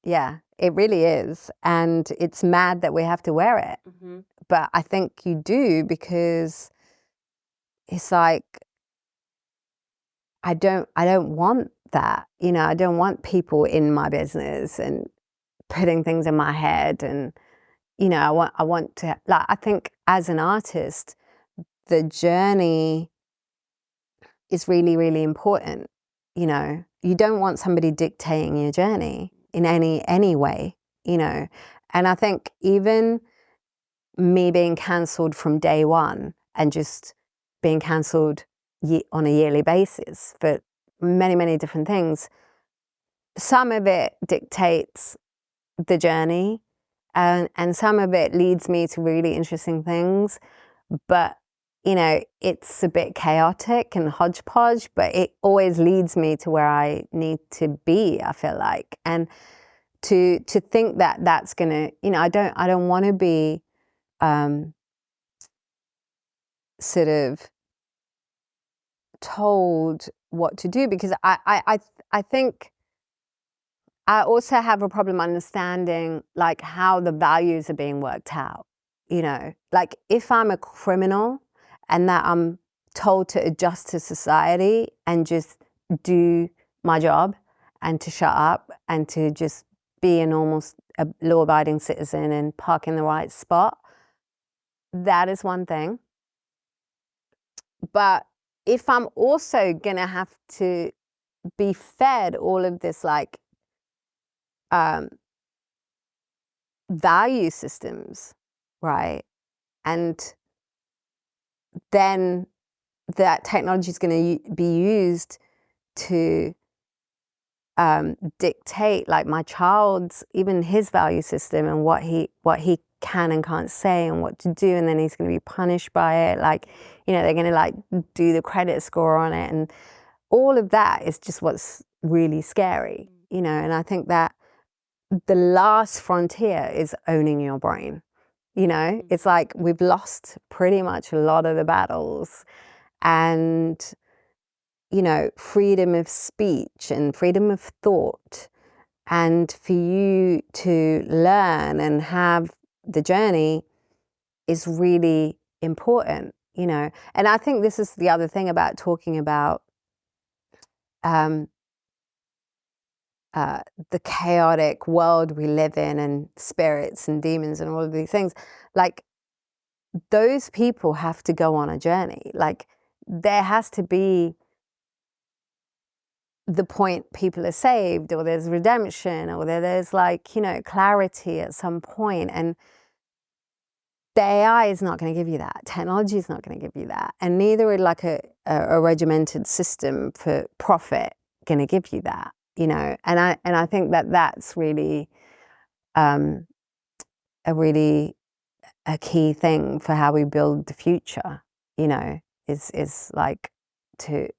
Yeah, it really is. And it's mad that we have to wear it. Mm-hmm. But I think you do, because it's like, I don't want that. You know, I don't want people in my business and putting things in my head. And, you know, I want to, like, I think as an artist, the journey is really, really important. You know, you don't want somebody dictating your journey in any way, you know. And I think even me being cancelled from day one, and just being cancelled on a yearly basis for many, many different things, some of it dictates the journey, and some of it leads me to really interesting things. But, you know, it's a bit chaotic and hodgepodge, but it always leads me to where I need to be, I feel like. And to think that that's gonna, you know, I don't want to be sort of told what to do, because I think I also have a problem understanding like how the values are being worked out. You know, like if I'm a criminal and that I'm told to adjust to society and just do my job and to shut up and to just be a normal law-abiding citizen and park in the right spot, that is one thing. But if I'm also gonna have to be fed all of this like value systems, right? And then that technology is going to be used to dictate like my child's, even his value system and what he can and can't say and what to do, and then he's going to be punished by it. Like, you know, they're going to like do the credit score on it, and all of that is just what's really scary, you know. And I think that the last frontier is owning your brain. You know, it's like we've lost pretty much a lot of the battles, and you know, freedom of speech and freedom of thought, and for you to learn and have the journey is really important, you know. And I think this is the other thing about talking about the chaotic world we live in, and spirits and demons and all of these things. Like, those people have to go on a journey. Like, there has to be the point people are saved, or there's redemption, or there's like, you know, clarity at some point. And the AI is not going to give you that. Technology is not going to give you that. And neither is like a regimented system for profit going to give you that, you know. And I think that that's really a key thing for how we build the future, you know, is like to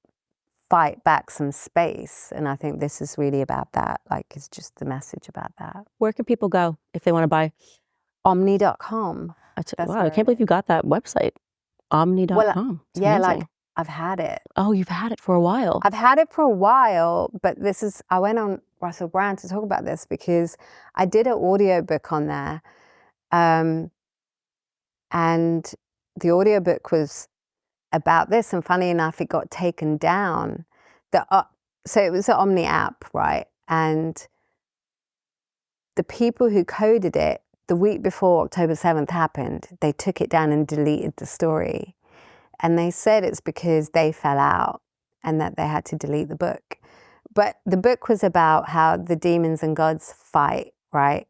fight back some space. And I think this is really about that. Like, it's just the message about that. Where can people go if they want to buy? Omni.com. Wow, I can't believe you got that website. Omni.com. Well, yeah, amazing. Like, I've had it. Oh, you've had it for a while. I've had it for a while, but I went on Russell Brand to talk about this because I did an audiobook on there. And the audiobook was about this, and funny enough, it got taken down. So it was the Omni app, right? And the people who coded it, the week before October 7th happened, they took it down and deleted the story. And they said it's because they fell out and that they had to delete the book. But the book was about how the demons and gods fight, right?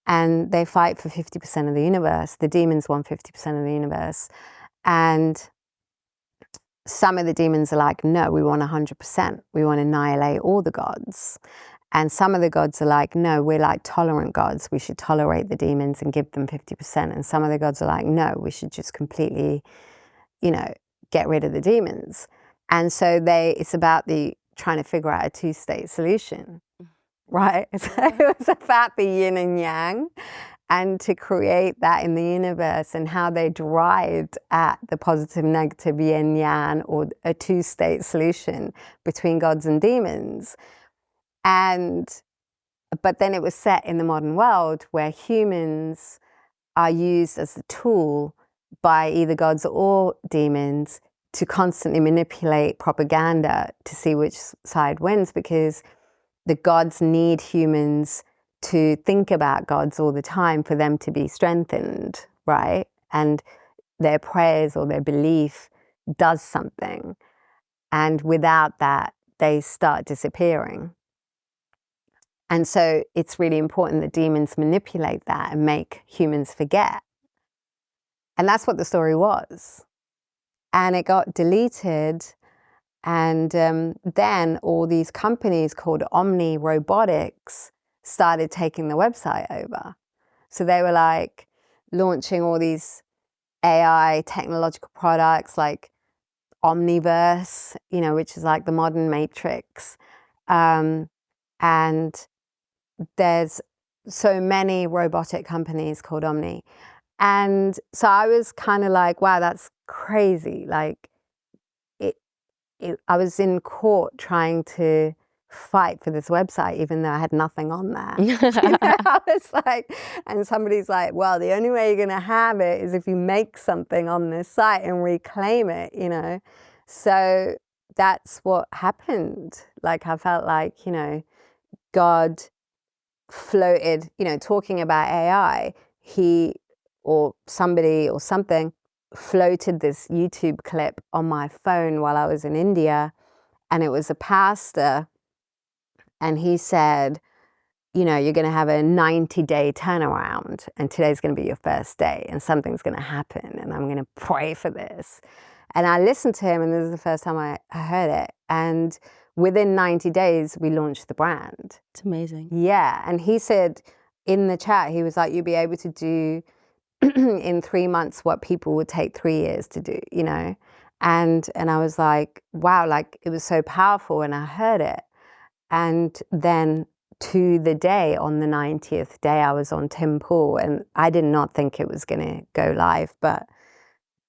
And they fight for 50% of the universe. The demons want 50% of the universe. And some of the demons are like, no, we want 100%. We want to annihilate all the gods. And some of the gods are like, no, we're like tolerant gods. We should tolerate the demons and give them 50%. And some of the gods are like, no, we should just completely, you know, get rid of the demons. And so it's about trying to figure out a two-state solution, right? So it was about the yin and yang, and to create that in the universe, and how they derived at the positive, negative, yin, yang, or a two-state solution between gods and demons. But then it was set in the modern world where humans are used as a tool by either gods or demons to constantly manipulate propaganda to see which side wins, because the gods need humans to think about gods all the time for them to be strengthened, right? And their prayers or their belief does something. And without that, they start disappearing. And so it's really important that demons manipulate that and make humans forget. And that's what the story was. And it got deleted. And then all these companies called Omni Robotics started taking the website over. So they were like launching all these AI technological products like Omniverse, you know, which is like the modern Matrix. And there's so many robotic companies called Omni. And so I was kind of like, wow, that's crazy. Like, I was in court trying to fight for this website, even though I had nothing on there. You know, I was like, and somebody's like, well, the only way you're going to have it is if you make something on this site and reclaim it, you know. So that's what happened. Like, I felt like, you know, God floated, you know, talking about AI, he or somebody or something floated this YouTube clip on my phone while I was in India, and it was a pastor, and he said, you know, you're going to have a 90-day turnaround, and today's going to be your first day, and something's going to happen, and I'm going to pray for this. And I listened to him, and this is the first time I heard it. And within 90 days, we launched the brand. It's amazing. Yeah. And he said in the chat, he was like, you'll be able to do in 3 months what people would take 3 years to do, you know? And I was like, wow, like it was so powerful, and I heard it. And then to the day, on the 90th day, I was on Tim Pool, and I did not think it was going to go live, but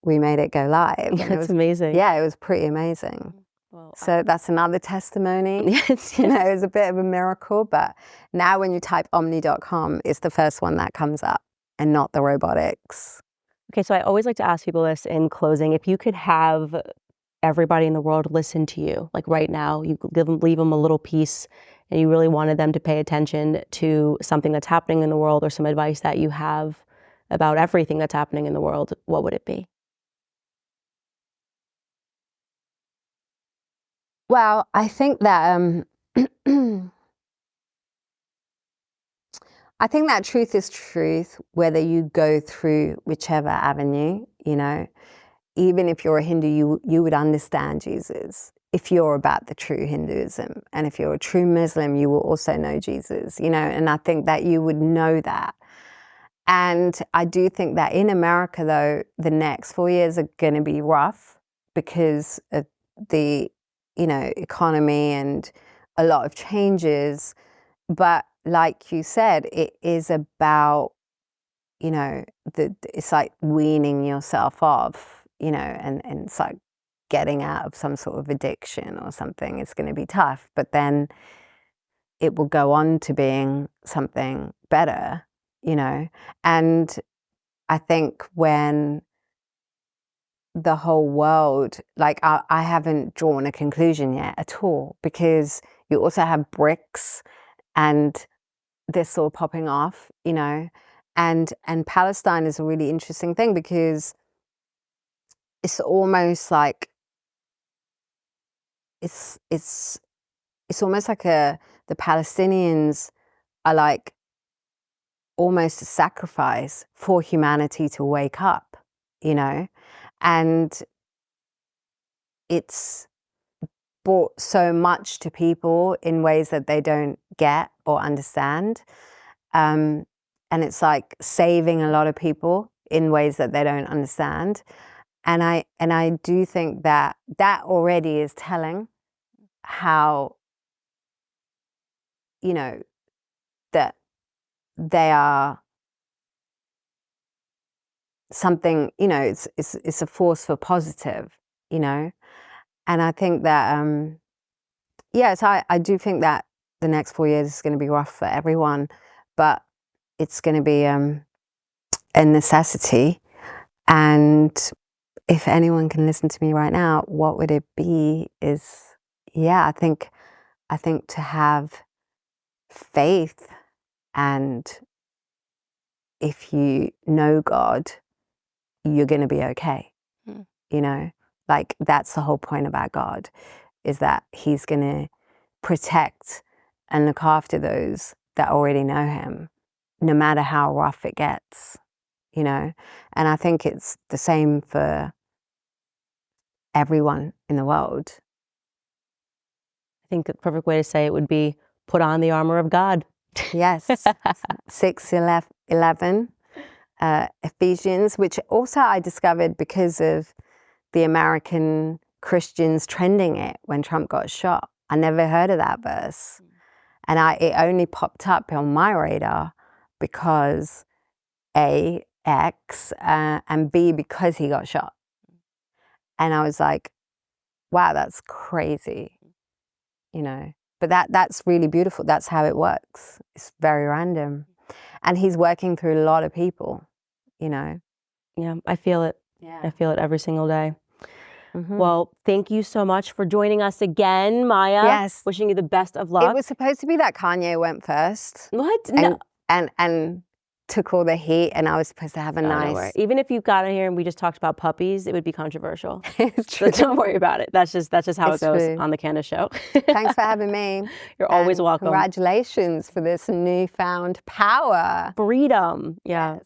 we made it go live. Yeah, it's amazing. Yeah, it was pretty amazing. Well, So that's another testimony. Yes, You know, it was a bit of a miracle, but now when you type omni.com, it's the first one that comes up and not the robotics. Okay, so I always like to ask people this in closing. If you could have everybody in the world listen to you, like right now, you leave them a little piece, and you really wanted them to pay attention to something that's happening in the world, or some advice that you have about everything that's happening in the world, what would it be? Well, I think that I think that truth is truth, whether you go through whichever avenue, you know. Even if you're a Hindu, you would understand Jesus if you're about the true Hinduism. And if you're a true Muslim, you will also know Jesus, you know. And I think that you would know that. And I do think that in America, though, the next 4 years are going to be rough because of the, you know, economy and a lot of changes. But like you said, it is about, you know, it's like weaning yourself off, you know, and it's like getting out of some sort of addiction or something. It's going to be tough, but then it will go on to being something better, you know. And I think when the whole world, like I haven't drawn a conclusion yet at all, because you also have BRICS and this all popping off, you know, and Palestine is a really interesting thing because it's almost like it's almost like the Palestinians are like almost a sacrifice for humanity to wake up, you know, and it's brought so much to people in ways that they don't get or understand. And it's like saving a lot of people in ways that they don't understand. And I do think that that already is telling how, you know, that they are something, you know, it's a force for positive, you know. And I think that, yes, I do think that the next 4 years is going to be rough for everyone, but it's going to be a necessity. And if anyone can listen to me right now, what would it be is, yeah, I think to have faith, and if you know God, you're going to be okay. You know, like that's the whole point about God, is that he's going to protect and look after those that already know him, no matter how rough it gets, you know. And I think it's the same for everyone in the world. I think the perfect way to say it would be put on the armor of God. Yes. 6:11, Ephesians, which also I discovered because of the American Christians trending it when Trump got shot. I never heard of that verse. And it only popped up on my radar because A, X, and B, because he got shot. And I was like, wow, that's crazy, you know. But that's really beautiful. That's how it works. It's very random. And he's working through a lot of people, you know. Yeah, I feel it. Yeah. I feel it every single day. Mm-hmm. Well, thank you so much for joining us again, Maya. Yes. Wishing you the best of luck. It was supposed to be that Kanye went first. What? No. And took all the heat, and I was supposed to have a Oh, don't worry. nice. Even if you got in here and we just talked about puppies, it would be controversial. It's So true. don't worry about it. That's just how It's it goes true. on the Candace Show. Thanks for having me. You're always And welcome. Congratulations for this newfound power. Freedom. Yeah. Yes.